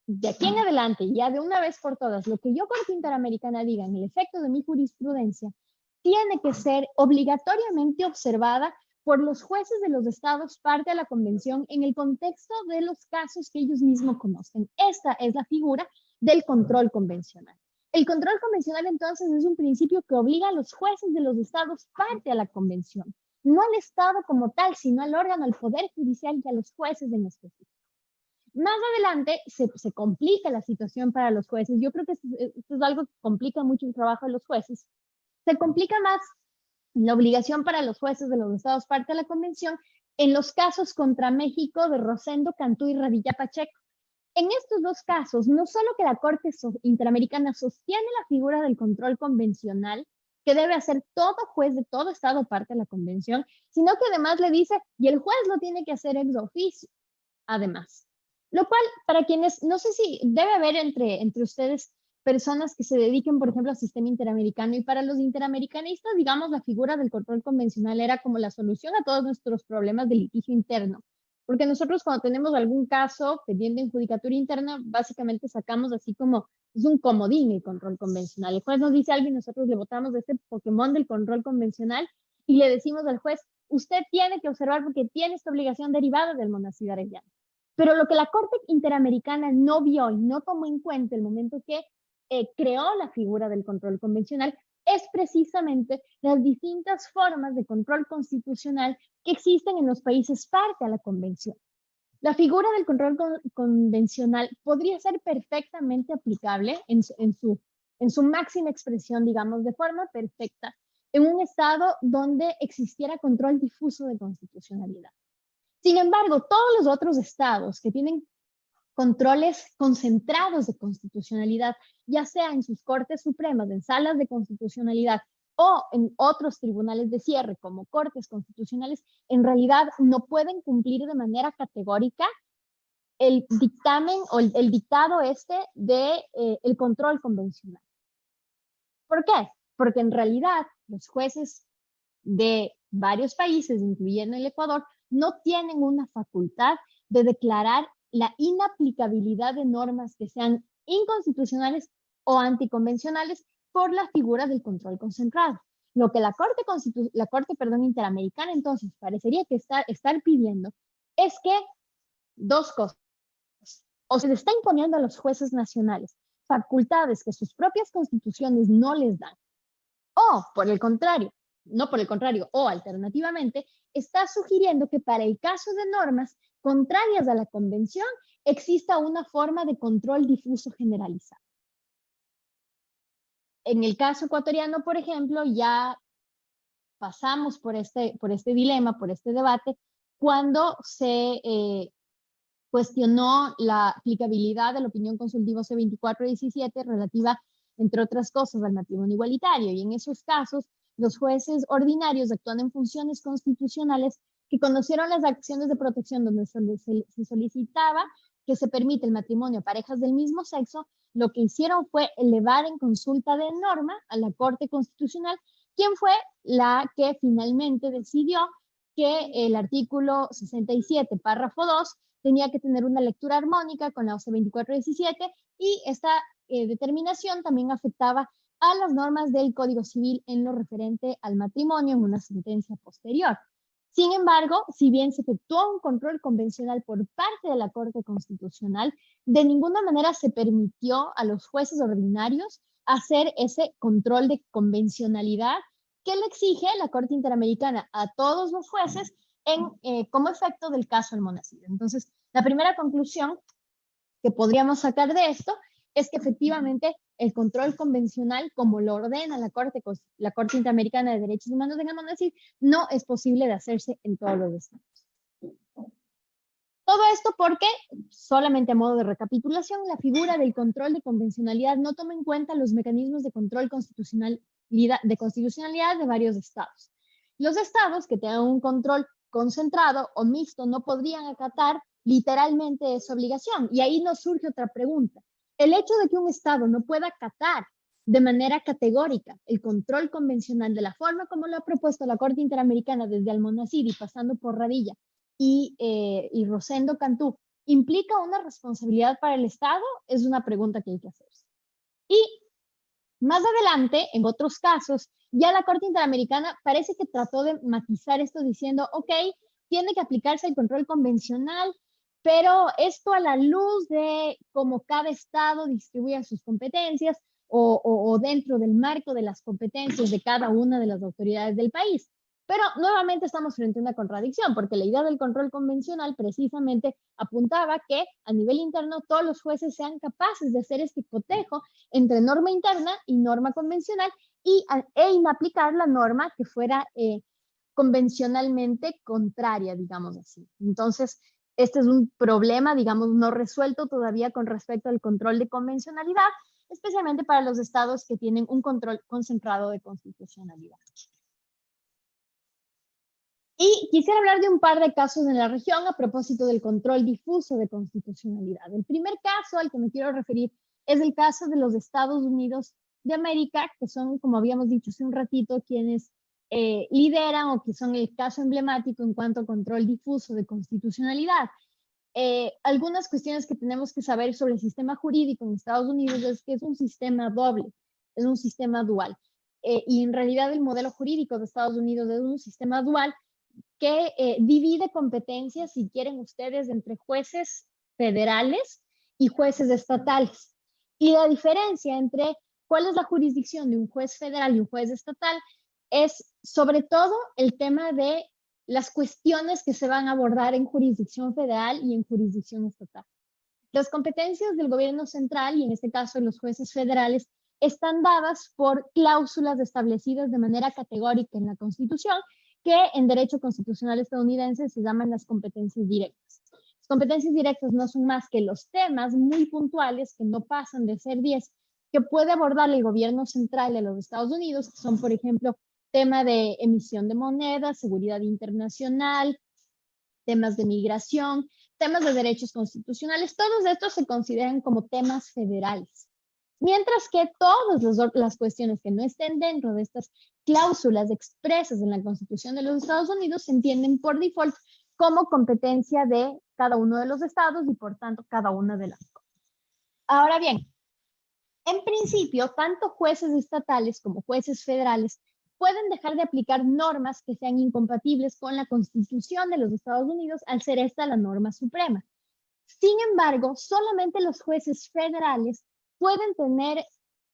[SPEAKER 2] de aquí en adelante, ya de una vez por todas, lo que yo, Corte Interamericana, diga en el efecto de mi jurisprudencia, tiene que ser obligatoriamente observada por los jueces de los estados parte de la convención en el contexto de los casos que ellos mismos conocen. Esta es la figura del control convencional. El control convencional, entonces, es un principio que obliga a los jueces de los estados parte a la convención, no al estado como tal, sino al órgano, al poder judicial y a los jueces en específico. Más adelante se complica la situación para los jueces. Yo creo que esto es algo que complica mucho el trabajo de los jueces. Se complica más la obligación para los jueces de los estados parte de la convención en los casos contra México de Rosendo, Cantú y Radilla Pacheco. En estos dos casos, no solo que la Corte Interamericana sostiene la figura del control convencional, que debe hacer todo juez de todo estado parte de la convención, sino que además le dice, y el juez lo tiene que hacer ex oficio, además. Lo cual, para quienes, no sé si debe haber entre ustedes personas que se dediquen, por ejemplo, al sistema interamericano, y para los interamericanistas, digamos, la figura del control convencional era como la solución a todos nuestros problemas de litigio interno. Porque nosotros cuando tenemos algún caso pendiente en judicatura interna, básicamente sacamos así como, es un comodín el control convencional. El juez nos dice algo y nosotros le votamos de este Pokémon del control convencional y le decimos al juez, usted tiene que observar porque tiene esta obligación derivada del Monacid Arellano. Pero lo que la Corte Interamericana no vio y no tomó en cuenta el momento que creó la figura del control convencional es precisamente las distintas formas de control constitucional que existen en los países parte a la convención. La figura del control convencional podría ser perfectamente aplicable en su máxima expresión, digamos, de forma perfecta, en un estado donde existiera control difuso de constitucionalidad. Sin embargo, todos los otros estados que tienen controles concentrados de constitucionalidad, ya sea en sus cortes supremas, en salas de constitucionalidad o en otros tribunales de cierre como cortes constitucionales, en realidad no pueden cumplir de manera categórica el dictamen o el dictado de el control convencional. ¿Por qué? Porque en realidad los jueces de varios países, incluyendo el Ecuador, no tienen una facultad de declarar la inaplicabilidad de normas que sean inconstitucionales o anticonvencionales por la figura del control concentrado. Lo que la Corte Interamericana entonces parecería que estar pidiendo es que dos cosas. O se le está imponiendo a los jueces nacionales facultades que sus propias constituciones no les dan, o por el contrario, no por el contrario, o alternativamente, está sugiriendo que para el caso de normas contrarias a la convención exista una forma de control difuso generalizado. En el caso ecuatoriano, por ejemplo, ya pasamos por este dilema, por este debate, cuando se cuestionó la aplicabilidad de la opinión consultiva C-2417 relativa, entre otras cosas, al matrimonio igualitario. Y en esos casos, los jueces ordinarios actúan en funciones constitucionales que conocieron las acciones de protección donde se solicitaba que se permite el matrimonio a parejas del mismo sexo. Lo que hicieron fue elevar en consulta de norma a la Corte Constitucional, quien fue la que finalmente decidió que el artículo 67, párrafo 2, tenía que tener una lectura armónica con la OC 2417 y esta determinación también afectaba a las normas del Código Civil en lo referente al matrimonio en una sentencia posterior. Sin embargo, si bien se efectuó un control convencional por parte de la Corte Constitucional, de ninguna manera se permitió a los jueces ordinarios hacer ese control de convencionalidad que le exige la Corte Interamericana a todos los jueces como efecto del caso Almonacid. Entonces, la primera conclusión que podríamos sacar de esto es que efectivamente el control convencional, como lo ordena la Corte Interamericana de Derechos Humanos en Almonacid, no es posible de hacerse en todos los estados. Todo esto porque, solamente a modo de recapitulación, la figura del control de convencionalidad no toma en cuenta los mecanismos de control constitucional constitucionalidad de varios estados. Los estados que tengan un control concentrado o mixto no podrían acatar literalmente esa obligación. Y ahí nos surge otra pregunta. El hecho de que un estado no pueda acatar de manera categórica el control convencional de la forma como lo ha propuesto la Corte Interamericana desde Almonacid y pasando por Radilla y Rosendo Cantú, ¿implica una responsabilidad para el Estado? Es una pregunta que hay que hacerse. Y más adelante, en otros casos, ya la Corte Interamericana parece que trató de matizar esto diciendo, ok, tiene que aplicarse el control convencional, pero esto a la luz de cómo cada estado distribuye sus competencias o dentro del marco de las competencias de cada una de las autoridades del país. Pero nuevamente estamos frente a una contradicción, porque la idea del control convencional precisamente apuntaba que a nivel interno todos los jueces sean capaces de hacer este cotejo entre norma interna y norma convencional e inaplicar la norma que fuera convencionalmente contraria, digamos así. Entonces, este es un problema, digamos, no resuelto todavía con respecto al control de convencionalidad, especialmente para los estados que tienen un control concentrado de constitucionalidad. Y quisiera hablar de un par de casos en la región a propósito del control difuso de constitucionalidad. El primer caso al que me quiero referir es el caso de los Estados Unidos de América, que son, como habíamos dicho hace un ratito, quienes lideran o que son el caso emblemático en cuanto a control difuso de constitucionalidad. Algunas cuestiones que tenemos que saber sobre el sistema jurídico en Estados Unidos es que es un sistema doble, es un sistema dual. Y en realidad el modelo jurídico de Estados Unidos es un sistema dual que divide competencias, si quieren ustedes, entre jueces federales y jueces estatales. Y la diferencia entre cuál es la jurisdicción de un juez federal y un juez estatal es sobre todo el tema de las cuestiones que se van a abordar en jurisdicción federal y en jurisdicción estatal. Las competencias del gobierno central, y en este caso los jueces federales, están dadas por cláusulas establecidas de manera categórica en la Constitución, que en derecho constitucional estadounidense se llaman las competencias directas. Las competencias directas no son más que los temas muy puntuales, que no pasan de ser 10, que puede abordar el gobierno central de los Estados Unidos, que son, por ejemplo, tema de emisión de moneda, seguridad internacional, temas de migración, temas de derechos constitucionales. Todos estos se consideran como temas federales. Mientras que todas las cuestiones que no estén dentro de estas cláusulas expresas en la Constitución de los Estados Unidos se entienden por default como competencia de cada uno de los estados y por tanto cada una de las cosas. Ahora bien, en principio, tanto jueces estatales como jueces federales pueden dejar de aplicar normas que sean incompatibles con la Constitución de los Estados Unidos al ser esta la norma suprema. Sin embargo, solamente los jueces federales pueden tener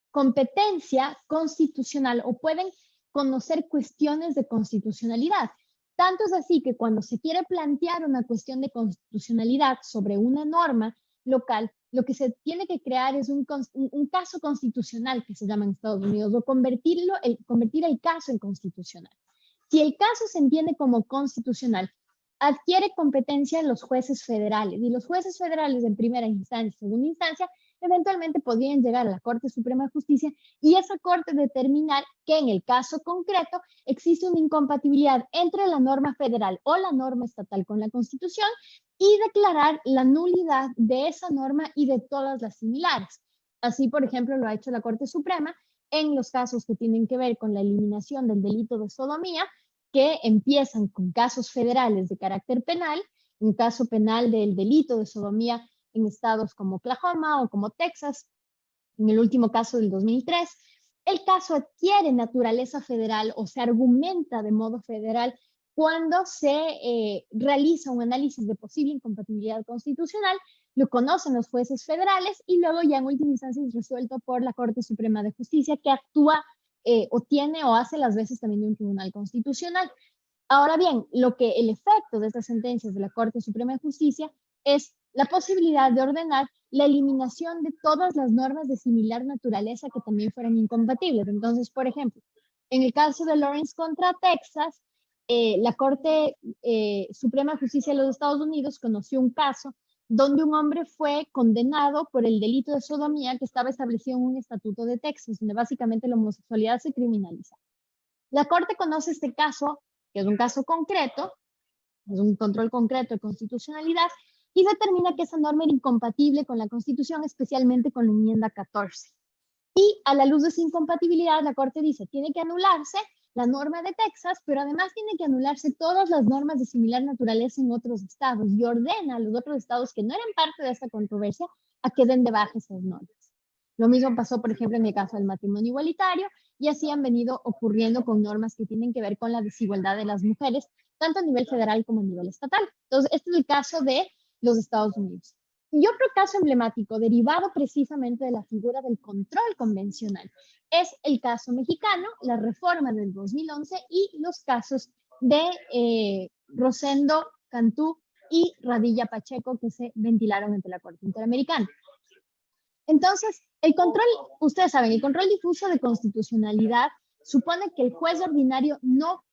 [SPEAKER 2] competencia constitucional o pueden conocer cuestiones de constitucionalidad. Tanto es así que cuando se quiere plantear una cuestión de constitucionalidad sobre una norma local, lo que se tiene que crear es un caso constitucional, que se llama en Estados Unidos, o convertir el caso en constitucional. Si el caso se entiende como constitucional, adquiere competencia en los jueces federales, y los jueces federales en primera instancia, segunda instancia, eventualmente podrían llegar a la Corte Suprema de Justicia y esa Corte determinar que en el caso concreto existe una incompatibilidad entre la norma federal o la norma estatal con la Constitución y declarar la nulidad de esa norma y de todas las similares. Así, por ejemplo, lo ha hecho la Corte Suprema en los casos que tienen que ver con la eliminación del delito de sodomía, que empiezan con casos federales de carácter penal, un caso penal del delito de sodomía en estados como Oklahoma o como Texas, en el último caso del 2003, el caso adquiere naturaleza federal o se argumenta de modo federal cuando se realiza un análisis de posible incompatibilidad constitucional, lo conocen los jueces federales y luego ya en última instancia es resuelto por la Corte Suprema de Justicia, que actúa o tiene o hace las veces también de un tribunal constitucional. Ahora bien, el efecto de estas sentencias de la Corte Suprema de Justicia es la posibilidad de ordenar la eliminación de todas las normas de similar naturaleza que también fueran incompatibles. Entonces, por ejemplo, en el caso de Lawrence contra Texas, la Corte Suprema de Justicia de los Estados Unidos conoció un caso donde un hombre fue condenado por el delito de sodomía que estaba establecido en un estatuto de Texas, donde básicamente la homosexualidad se criminaliza. La Corte conoce este caso, que es un caso concreto, es un control concreto de constitucionalidad, y determina que esa norma era incompatible con la Constitución, especialmente con la enmienda 14. Y a la luz de esa incompatibilidad, la Corte dice, tiene que anularse la norma de Texas, pero además tiene que anularse todas las normas de similar naturaleza en otros estados y ordena a los otros estados que no eran parte de esta controversia a que den de baja esas normas. Lo mismo pasó, por ejemplo, en el caso del matrimonio igualitario, y así han venido ocurriendo con normas que tienen que ver con la desigualdad de las mujeres, tanto a nivel federal como a nivel estatal. Entonces, este es el caso de los Estados Unidos. Y otro caso emblemático, derivado precisamente de la figura del control convencional, es el caso mexicano, la reforma del 2011 y los casos de Rosendo Cantú y Radilla Pacheco que se ventilaron ante la Corte Interamericana. Entonces, el control, ustedes saben, el control difuso de constitucionalidad supone que el juez ordinario no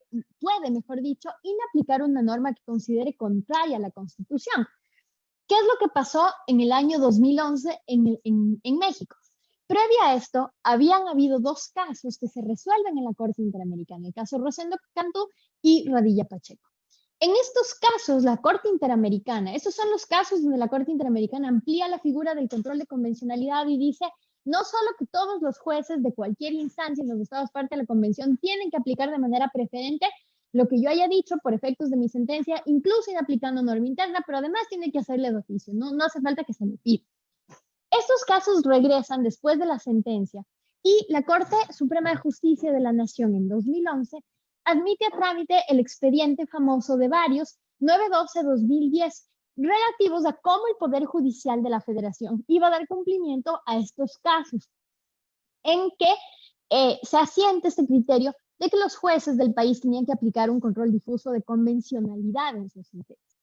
[SPEAKER 2] puede, mejor dicho, inaplicar una norma que considere contraria a la Constitución. ¿Qué es lo que pasó en el año 2011 en México? Previo a esto, habían habido dos casos que se resuelven en la Corte Interamericana, el caso Rosendo Cantú y Radilla Pacheco. En estos casos, la Corte Interamericana, estos son los casos donde la Corte Interamericana amplía la figura del control de convencionalidad y dice no solo que todos los jueces de cualquier instancia en los estados parte de la convención tienen que aplicar de manera preferente lo que yo haya dicho por efectos de mi sentencia, incluso inaplicando norma interna, pero además tiene que hacerle de oficio, no hace falta que se le pida. Estos casos regresan después de la sentencia y la Corte Suprema de Justicia de la Nación en 2011 admite a trámite el expediente famoso de varios 912-2010 relativos a cómo el Poder Judicial de la Federación iba a dar cumplimiento a estos casos, en que se asiente este criterio de que los jueces del país tenían que aplicar un control difuso de convencionalidad en sus sentencias.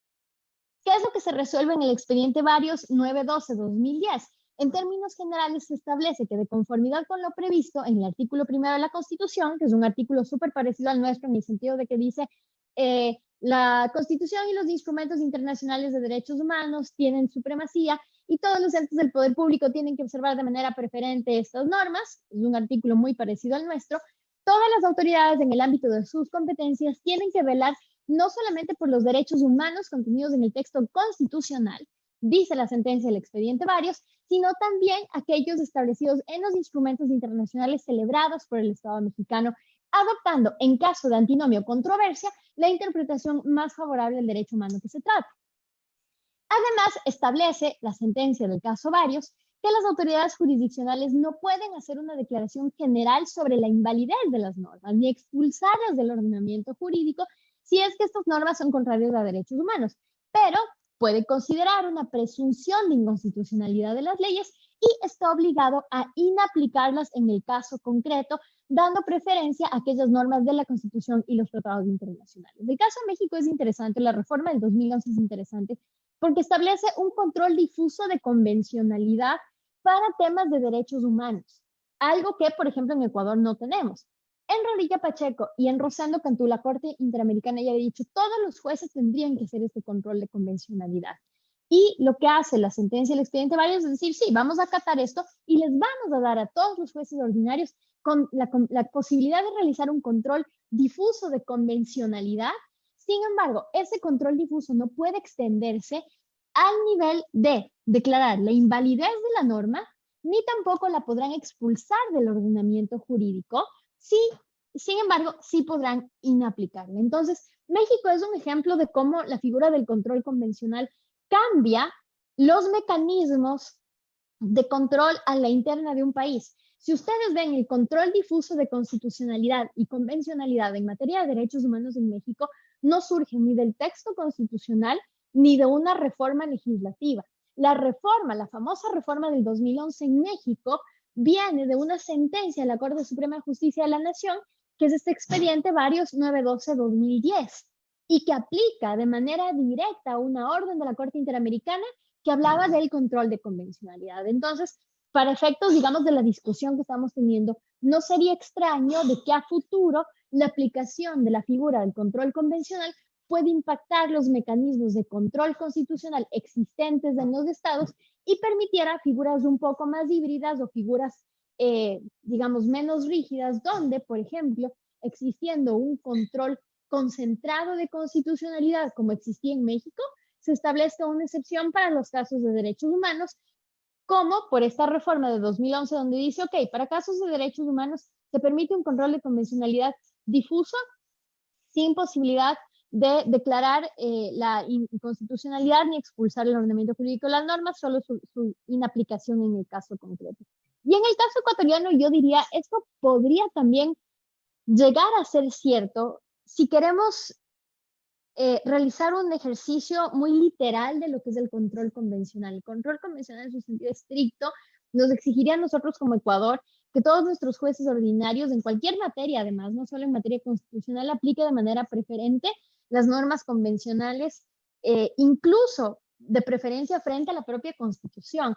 [SPEAKER 2] ¿Qué es lo que se resuelve en el expediente varios 912-2010? En términos generales, se establece que de conformidad con lo previsto en el artículo 1 de la Constitución, que es un artículo súper parecido al nuestro en el sentido de que dice la Constitución y los instrumentos internacionales de derechos humanos tienen supremacía y todos los entes del poder público tienen que observar de manera preferente estas normas, es un artículo muy parecido al nuestro. Todas las autoridades en el ámbito de sus competencias tienen que velar no solamente por los derechos humanos contenidos en el texto constitucional, dice la sentencia del expediente varios, sino también aquellos establecidos en los instrumentos internacionales celebrados por el Estado mexicano, adoptando, en caso de antinomio o controversia, la interpretación más favorable del derecho humano que se trata. Además, establece la sentencia del caso varios que las autoridades jurisdiccionales no pueden hacer una declaración general sobre la invalidez de las normas, ni expulsarlas del ordenamiento jurídico si es que estas normas son contrarias a derechos humanos, pero puede considerar una presunción de inconstitucionalidad de las leyes y está obligado a inaplicarlas en el caso concreto, dando preferencia a aquellas normas de la Constitución y los tratados internacionales. El caso de México es interesante, la reforma del 2011 es interesante, porque establece un control difuso de convencionalidad para temas de derechos humanos, algo que, por ejemplo, en Ecuador no tenemos. En Radilla Pacheco y en Rosendo Cantú, la Corte Interamericana ya había dicho, todos los jueces tendrían que hacer este control de convencionalidad. Y lo que hace la sentencia del expediente varios es decir, sí, vamos a acatar esto y les vamos a dar a todos los jueces ordinarios con la posibilidad de realizar un control difuso de convencionalidad. Sin embargo, ese control difuso no puede extenderse al nivel de declarar la invalidez de la norma, ni tampoco la podrán expulsar del ordenamiento jurídico. Sí, sin embargo, sí podrán inaplicarla. Entonces, México es un ejemplo de cómo la figura del control convencional cambia los mecanismos de control a la interna de un país. Si ustedes ven el control difuso de constitucionalidad y convencionalidad en materia de derechos humanos en México, no surge ni del texto constitucional ni de una reforma legislativa. La reforma, la famosa reforma del 2011 en México, viene de una sentencia de la Corte Suprema de Justicia de la Nación, que es este expediente varios 912-2010, y que aplica de manera directa una orden de la Corte Interamericana que hablaba del control de convencionalidad. Entonces, para efectos, digamos, de la discusión que estamos teniendo, no sería extraño de que a futuro la aplicación de la figura del control convencional puede impactar los mecanismos de control constitucional existentes en los estados y permitiera figuras un poco más híbridas o figuras, digamos, menos rígidas, donde, por ejemplo, existiendo un control concentrado de constitucionalidad como existía en México, se establezca una excepción para los casos de derechos humanos, como por esta reforma de 2011, donde dice, ok, para casos de derechos humanos se permite un control de convencionalidad difuso, sin posibilidad de declarar la inconstitucionalidad ni expulsar el ordenamiento jurídico de las normas, solo su inaplicación en el caso concreto. Y en el caso ecuatoriano, yo diría, esto podría también llegar a ser cierto si queremos realizar un ejercicio muy literal de lo que es el control convencional. El control convencional en su sentido estricto nos exigiría a nosotros como Ecuador que todos nuestros jueces ordinarios en cualquier materia, además, no solo en materia constitucional, aplique de manera preferente las normas convencionales, incluso de preferencia frente a la propia Constitución.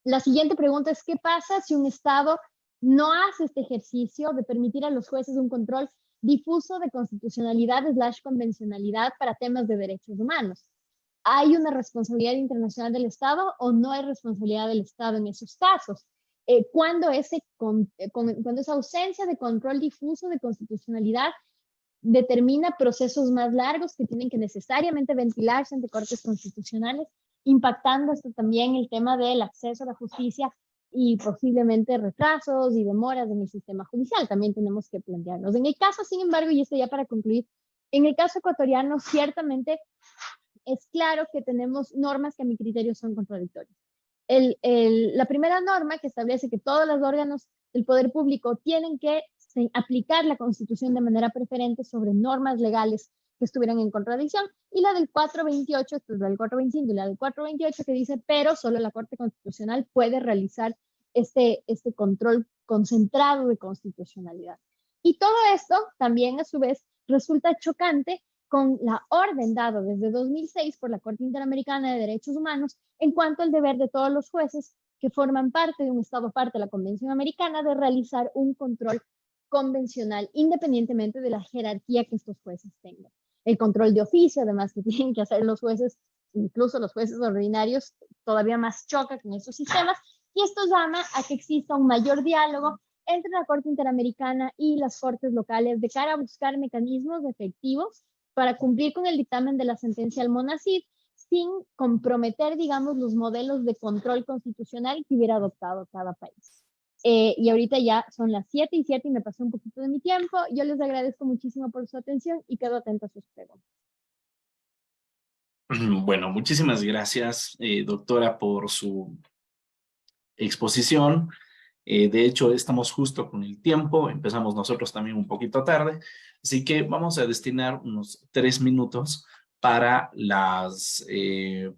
[SPEAKER 2] La siguiente pregunta es, ¿qué pasa si un Estado no hace este ejercicio de permitir a los jueces un control difuso de constitucionalidad / convencionalidad para temas de derechos humanos? ¿Hay una responsabilidad internacional del Estado o no hay responsabilidad del Estado en esos casos? Cuando esa ausencia de control difuso de constitucionalidad determina procesos más largos que tienen que necesariamente ventilarse ante cortes constitucionales, impactando esto también el tema del acceso a la justicia y posiblemente retrasos y demoras en el sistema judicial. También tenemos que plantearnos. En el caso, sin embargo, y esto ya para concluir, en el caso ecuatoriano, ciertamente es claro que tenemos normas que a mi criterio son contradictorias. La primera norma que establece que todos los órganos del poder público tienen que aplicar la Constitución de manera preferente sobre normas legales que estuvieran en contradicción, y la del 428, esto es la del 425 y la del 428 que dice, pero solo la Corte Constitucional puede realizar este control concentrado de constitucionalidad. Y todo esto también a su vez resulta chocante con la orden dada desde 2006 por la Corte Interamericana de Derechos Humanos en cuanto al deber de todos los jueces que forman parte de un Estado parte de la Convención Americana de realizar un control convencional independientemente de la jerarquía que estos jueces tengan. El control de oficio, además, que tienen que hacer los jueces, incluso los jueces ordinarios, todavía más choca con estos sistemas, y esto llama a que exista un mayor diálogo entre la Corte Interamericana y las cortes locales de cara a buscar mecanismos efectivos para cumplir con el dictamen de la sentencia Almonacid sin comprometer, digamos, los modelos de control constitucional que hubiera adoptado cada país. Y ahorita ya son las 7:07 y me pasé un poquito de mi tiempo. Yo les agradezco muchísimo por su atención y quedo atenta a sus preguntas.
[SPEAKER 1] Bueno, muchísimas gracias, doctora, por su exposición. De hecho, estamos justo con el tiempo, empezamos nosotros también un poquito tarde, así que vamos a destinar unos 3 minutos para las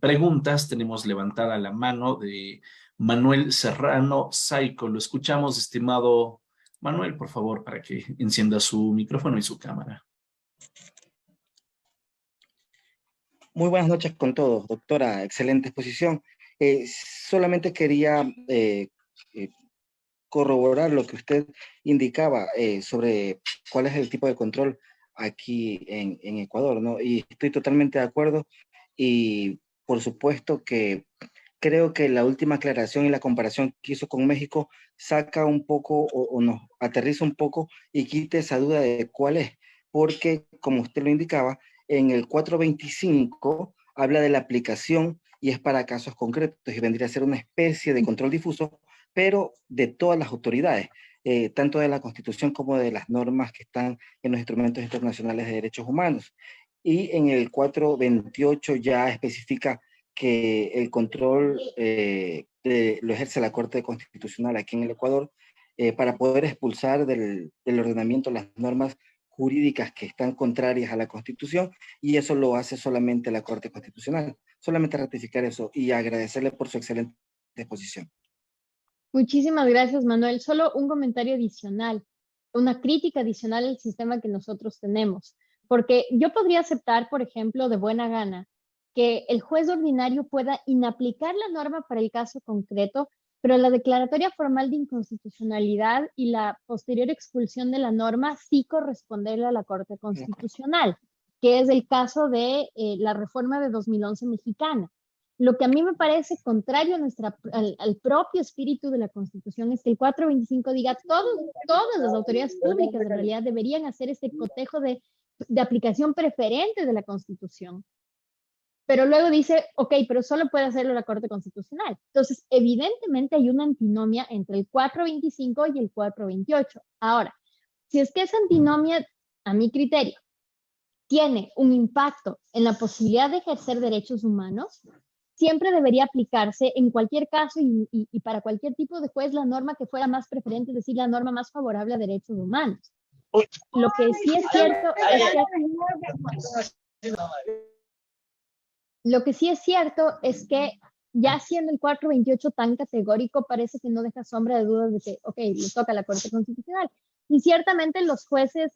[SPEAKER 1] preguntas. Tenemos levantada la mano de Manuel Serrano Saico. Lo escuchamos, estimado Manuel, por favor, para que encienda su micrófono y su cámara.
[SPEAKER 3] Muy buenas noches con todos, doctora, excelente exposición. Solamente quería corroborar lo que usted indicaba sobre cuál es el tipo de control aquí en Ecuador, ¿no? Y estoy totalmente de acuerdo y por supuesto que creo que la última aclaración y la comparación que hizo con México saca un poco o nos aterriza un poco y quita esa duda de cuál es, porque como usted lo indicaba, en el 425 habla de la aplicación y es para casos concretos y vendría a ser una especie de control difuso, pero de todas las autoridades, tanto de la Constitución como de las normas que están en los instrumentos internacionales de derechos humanos. Y en el 428 ya especifica que el control lo ejerce la Corte Constitucional aquí en el Ecuador para poder expulsar del ordenamiento las normas jurídicas que están contrarias a la Constitución, y eso lo hace solamente la Corte Constitucional. Solamente ratificar eso y agradecerle por su excelente exposición.
[SPEAKER 2] Muchísimas gracias, Manuel. Solo un comentario adicional, una crítica adicional al sistema que nosotros tenemos, porque yo podría aceptar, por ejemplo, de buena gana, que el juez ordinario pueda inaplicar la norma para el caso concreto, pero la declaratoria formal de inconstitucionalidad y la posterior expulsión de la norma sí corresponderle a la Corte Constitucional. que es el caso de la reforma de 2011 mexicana. Lo que a mí me parece contrario al propio espíritu de la Constitución es que el 425 diga todas las autoridades públicas en realidad deberían hacer este cotejo de aplicación preferente de la Constitución. Pero luego dice, ok, pero solo puede hacerlo la Corte Constitucional. Entonces, evidentemente hay una antinomia entre el 425 y el 428. Ahora, si es que esa antinomia, a mi criterio, tiene un impacto en la posibilidad de ejercer derechos humanos, siempre debería aplicarse en cualquier caso y para cualquier tipo de juez la norma que fuera más preferente, es decir, la norma más favorable a derechos humanos. Lo que sí es cierto es que ya siendo el 428 tan categórico, parece que no deja sombra de dudas de que, ok, le toca a la Corte Constitucional. Y ciertamente los jueces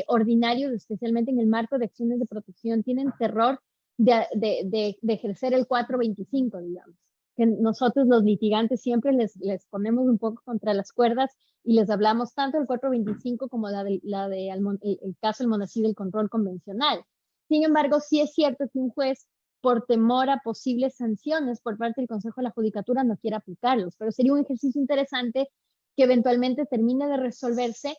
[SPEAKER 2] ordinarios, especialmente en el marco de acciones de protección, tienen terror de ejercer el 425, digamos. Que nosotros los litigantes siempre les ponemos un poco contra las cuerdas y les hablamos tanto del 425 como el caso del Monacid del control convencional. Sin embargo, sí es cierto que un juez, por temor a posibles sanciones por parte del Consejo de la Judicatura, no quiere aplicarlos, pero sería un ejercicio interesante que eventualmente termine de resolverse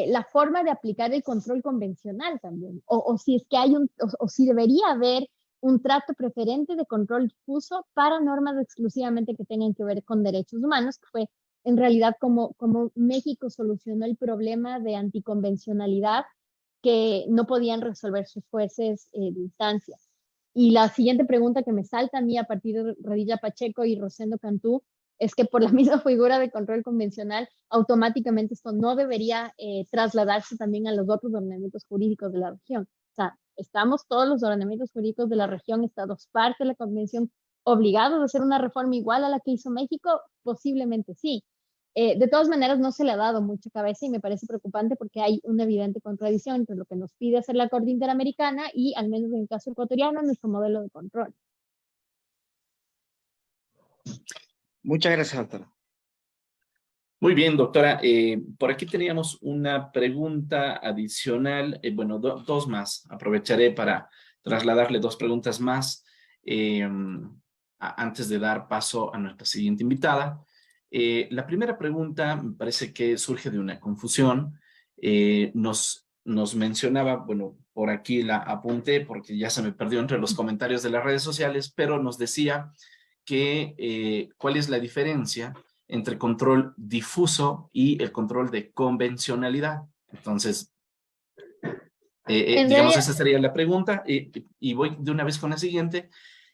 [SPEAKER 2] la forma de aplicar el control convencional también, o si es que hay o si debería haber un trato preferente de control difuso para normas exclusivamente que tengan que ver con derechos humanos, que fue en realidad como México solucionó el problema de anticonvencionalidad que no podían resolver sus jueces de instancia. Y la siguiente pregunta que me salta a mí a partir de Radilla Pacheco y Rosendo Cantú es que por la misma figura de control convencional, automáticamente esto no debería trasladarse también a los otros ordenamientos jurídicos de la región. O sea, estamos todos los ordenamientos jurídicos de la región, Estados parte de la convención, obligados a hacer una reforma igual a la que hizo México, posiblemente sí. De todas maneras, no se le ha dado mucha cabeza y me parece preocupante porque hay una evidente contradicción entre lo que nos pide hacer la Corte Interamericana y, al menos en el caso ecuatoriano, nuestro modelo de control.
[SPEAKER 3] Muchas gracias, doctora.
[SPEAKER 1] Muy bien, doctora. Por aquí teníamos una pregunta adicional. Bueno, dos más. Aprovecharé para trasladarle dos preguntas más antes de dar paso a nuestra siguiente invitada. La primera pregunta me parece que surge de una confusión. Nos mencionaba, bueno, por aquí la apunté porque ya se me perdió entre los comentarios de las redes sociales, pero nos decía que cuál es la diferencia entre control difuso y el control de convencionalidad. Entonces, digamos, esa sería la pregunta y voy de una vez con la siguiente,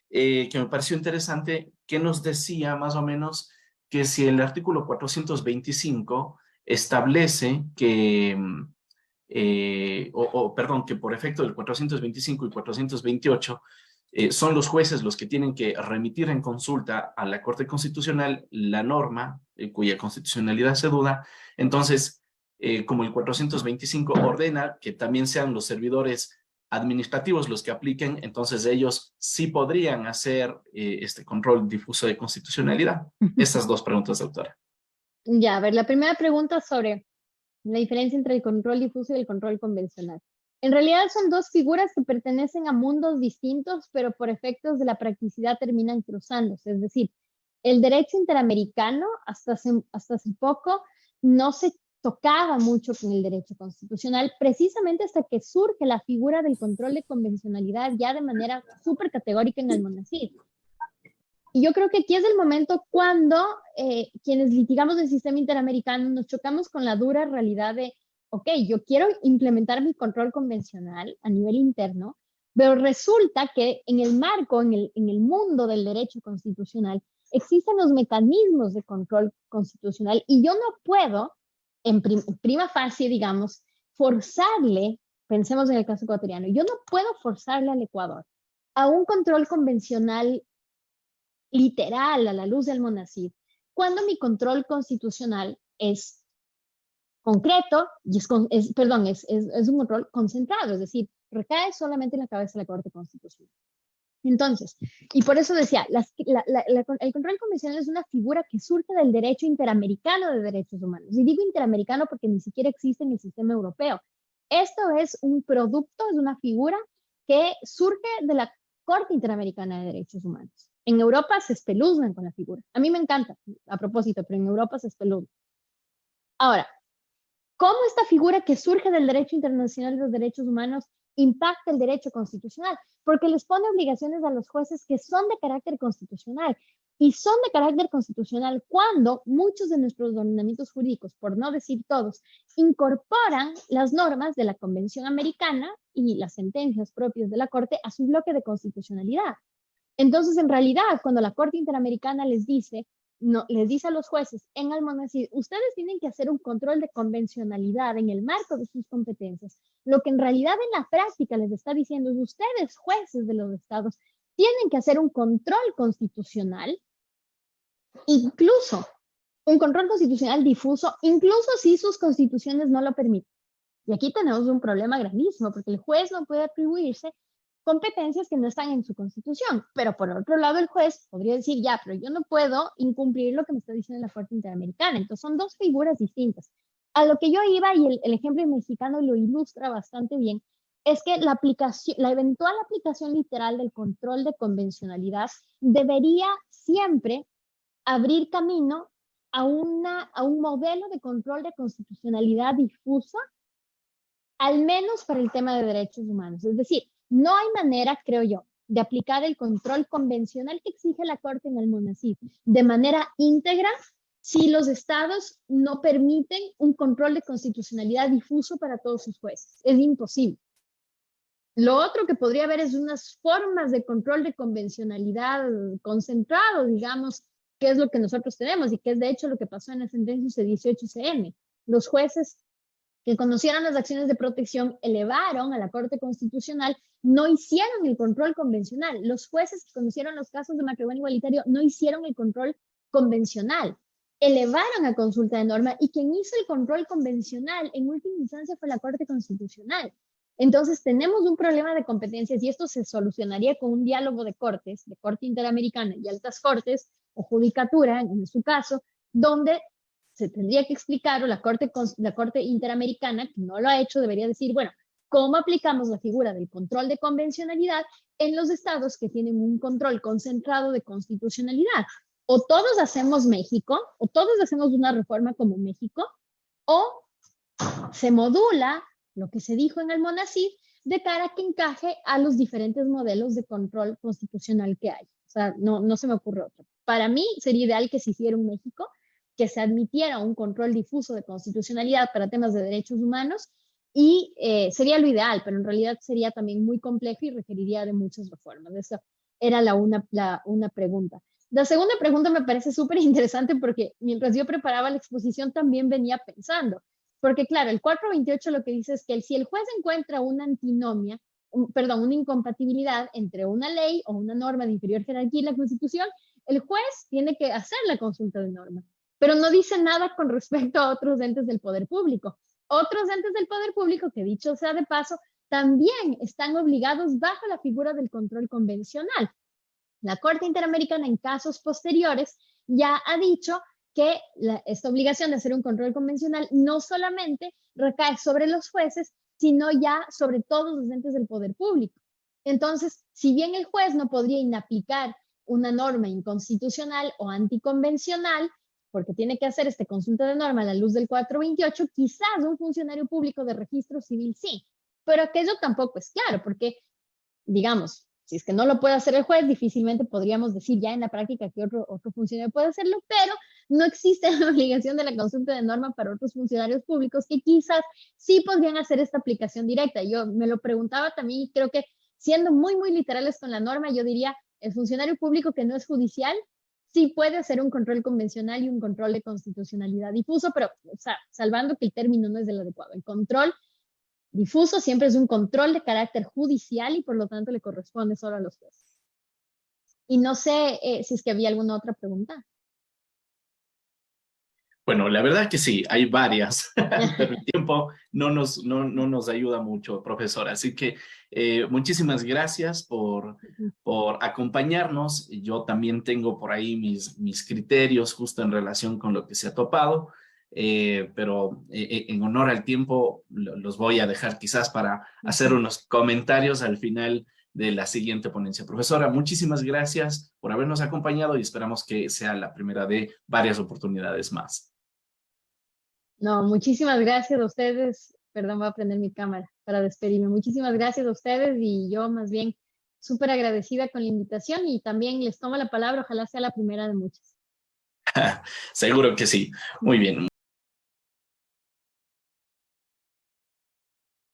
[SPEAKER 1] que me pareció interesante, que nos decía más o menos que si el artículo 425 establece que, perdón, que por efecto del 425 y 428 son los jueces los que tienen que remitir en consulta a la Corte Constitucional la norma cuya constitucionalidad se duda. Entonces, como el 425 ordena que también sean los servidores administrativos los que apliquen, entonces ellos sí podrían hacer este control difuso de constitucionalidad. Estas dos preguntas, doctora.
[SPEAKER 2] Ya, a ver, la primera pregunta sobre la diferencia entre el control difuso y el control convencional. En realidad son dos figuras que pertenecen a mundos distintos, pero por efectos de la practicidad terminan cruzándose. Es decir, el derecho interamericano hasta hace poco no se tocaba mucho con el derecho constitucional, precisamente hasta que surge la figura del control de convencionalidad ya de manera súper categórica en el Monacid. Y yo creo que aquí es el momento cuando quienes litigamos el sistema interamericano nos chocamos con la dura realidad de, ok, yo quiero implementar mi control convencional a nivel interno, pero resulta que en el marco, en el mundo del derecho constitucional, existen los mecanismos de control constitucional y yo no puedo, en prima facie, digamos, forzarle, pensemos en el caso ecuatoriano, yo no puedo forzarle al Ecuador a un control convencional literal a la luz del Monacid, cuando mi control constitucional es concreto y es un control concentrado, es decir, recae solamente en la cabeza de la Corte Constitucional. Entonces, y por eso decía, el control convencional es una figura que surge del derecho interamericano de derechos humanos. Y digo interamericano porque ni siquiera existe en el sistema europeo. Esto es un producto, es una figura que surge de la Corte Interamericana de Derechos Humanos. En Europa se espeluznan con la figura. A mí me encanta, a propósito, pero en Europa se espeluznan. Ahora, ¿cómo esta figura que surge del derecho internacional de los derechos humanos impacta el derecho constitucional? Porque les pone obligaciones a los jueces que son de carácter constitucional. Y son de carácter constitucional cuando muchos de nuestros ordenamientos jurídicos, por no decir todos, incorporan las normas de la Convención Americana y las sentencias propias de la Corte a su bloque de constitucionalidad. Entonces, en realidad, cuando la Corte Interamericana les dice a los jueces en Almonacid, ustedes tienen que hacer un control de convencionalidad en el marco de sus competencias. Lo que en realidad en la práctica les está diciendo es ustedes, jueces de los estados, tienen que hacer un control constitucional, incluso un control constitucional difuso, incluso si sus constituciones no lo permiten. Y aquí tenemos un problema gravísimo, porque el juez no puede atribuirse competencias que no están en su constitución. Pero por otro lado, el juez podría decir, ya, pero yo no puedo incumplir lo que me está diciendo la Corte Interamericana. Entonces son dos figuras distintas. A lo que yo iba, y el ejemplo mexicano lo ilustra bastante bien, es que la eventual aplicación literal del control de convencionalidad debería siempre abrir camino a un modelo de control de constitucionalidad difusa, al menos para el tema de derechos humanos. Es decir, no hay manera, creo yo, de aplicar el control convencional que exige la Corte en Almonacid de manera íntegra si los estados no permiten un control de constitucionalidad difuso para todos sus jueces. Es imposible. Lo otro que podría haber es unas formas de control de convencionalidad concentrado, digamos, que es lo que nosotros tenemos y que es de hecho lo que pasó en la sentencia C-18-CM. Los jueces que conocieron las acciones de protección elevaron a la Corte Constitucional, no hicieron el control convencional. Los jueces que conocieron los casos de matrimonio igualitario no hicieron el control convencional. Elevaron a consulta de norma y quien hizo el control convencional en última instancia fue la Corte Constitucional. Entonces tenemos un problema de competencias y esto se solucionaría con un diálogo de cortes, de Corte Interamericana y altas cortes o judicatura, en su caso, donde se tendría que explicar, o la Corte Interamericana, que no lo ha hecho, debería decir, bueno, ¿cómo aplicamos la figura del control de convencionalidad en los estados que tienen un control concentrado de constitucionalidad? O todos hacemos México, o todos hacemos una reforma como México, o se modula lo que se dijo en Almonacid de cara a que encaje a los diferentes modelos de control constitucional que hay. O sea, no se me ocurre otro. Para mí sería ideal que se hiciera un México, que se admitiera un control difuso de constitucionalidad para temas de derechos humanos y sería lo ideal, pero en realidad sería también muy complejo y requeriría de muchas reformas. Esa era una pregunta. La segunda pregunta me parece súper interesante porque mientras yo preparaba la exposición también venía pensando, porque claro, el 428 lo que dice es que si el juez encuentra una antinomia, una incompatibilidad entre una ley o una norma de inferior jerarquía y la Constitución, el juez tiene que hacer la consulta de norma. Pero no dice nada con respecto a otros entes del poder público. Otros entes del poder público, que dicho sea de paso, también están obligados bajo la figura del control convencional. La Corte Interamericana en casos posteriores ya ha dicho que esta obligación de hacer un control convencional no solamente recae sobre los jueces, sino ya sobre todos los entes del poder público. Entonces, si bien el juez no podría inaplicar una norma inconstitucional o anticonvencional, porque tiene que hacer esta consulta de norma a la luz del 428, quizás un funcionario público de registro civil sí, pero aquello tampoco es claro, porque, digamos, si es que no lo puede hacer el juez, difícilmente podríamos decir ya en la práctica que otro funcionario puede hacerlo, pero no existe la obligación de la consulta de norma para otros funcionarios públicos que quizás sí podrían hacer esta aplicación directa. Yo me lo preguntaba también y creo que siendo muy, muy literales con la norma, yo diría, el funcionario público que no es judicial sí puede hacer un control convencional y un control de constitucionalidad difuso, pero o sea, salvando que el término no es el adecuado. El control difuso siempre es un control de carácter judicial y por lo tanto le corresponde solo a los jueces. Y no sé si es que había alguna otra pregunta.
[SPEAKER 1] Bueno, la verdad que sí, hay varias, pero el tiempo no nos ayuda mucho, profesor. Así que muchísimas gracias por acompañarnos. Yo también tengo por ahí mis criterios justo en relación con lo que se ha topado. pero en honor al tiempo los voy a dejar quizás para hacer unos comentarios al final de la siguiente ponencia. Profesora, muchísimas gracias por habernos acompañado y esperamos que sea la primera de varias oportunidades más.
[SPEAKER 2] No, muchísimas gracias a ustedes. Perdón, voy a prender mi cámara para despedirme. Muchísimas gracias a ustedes y yo más bien súper agradecida con la invitación y también les tomo la palabra. Ojalá sea la primera de muchas.
[SPEAKER 1] Seguro que sí. Muy bien.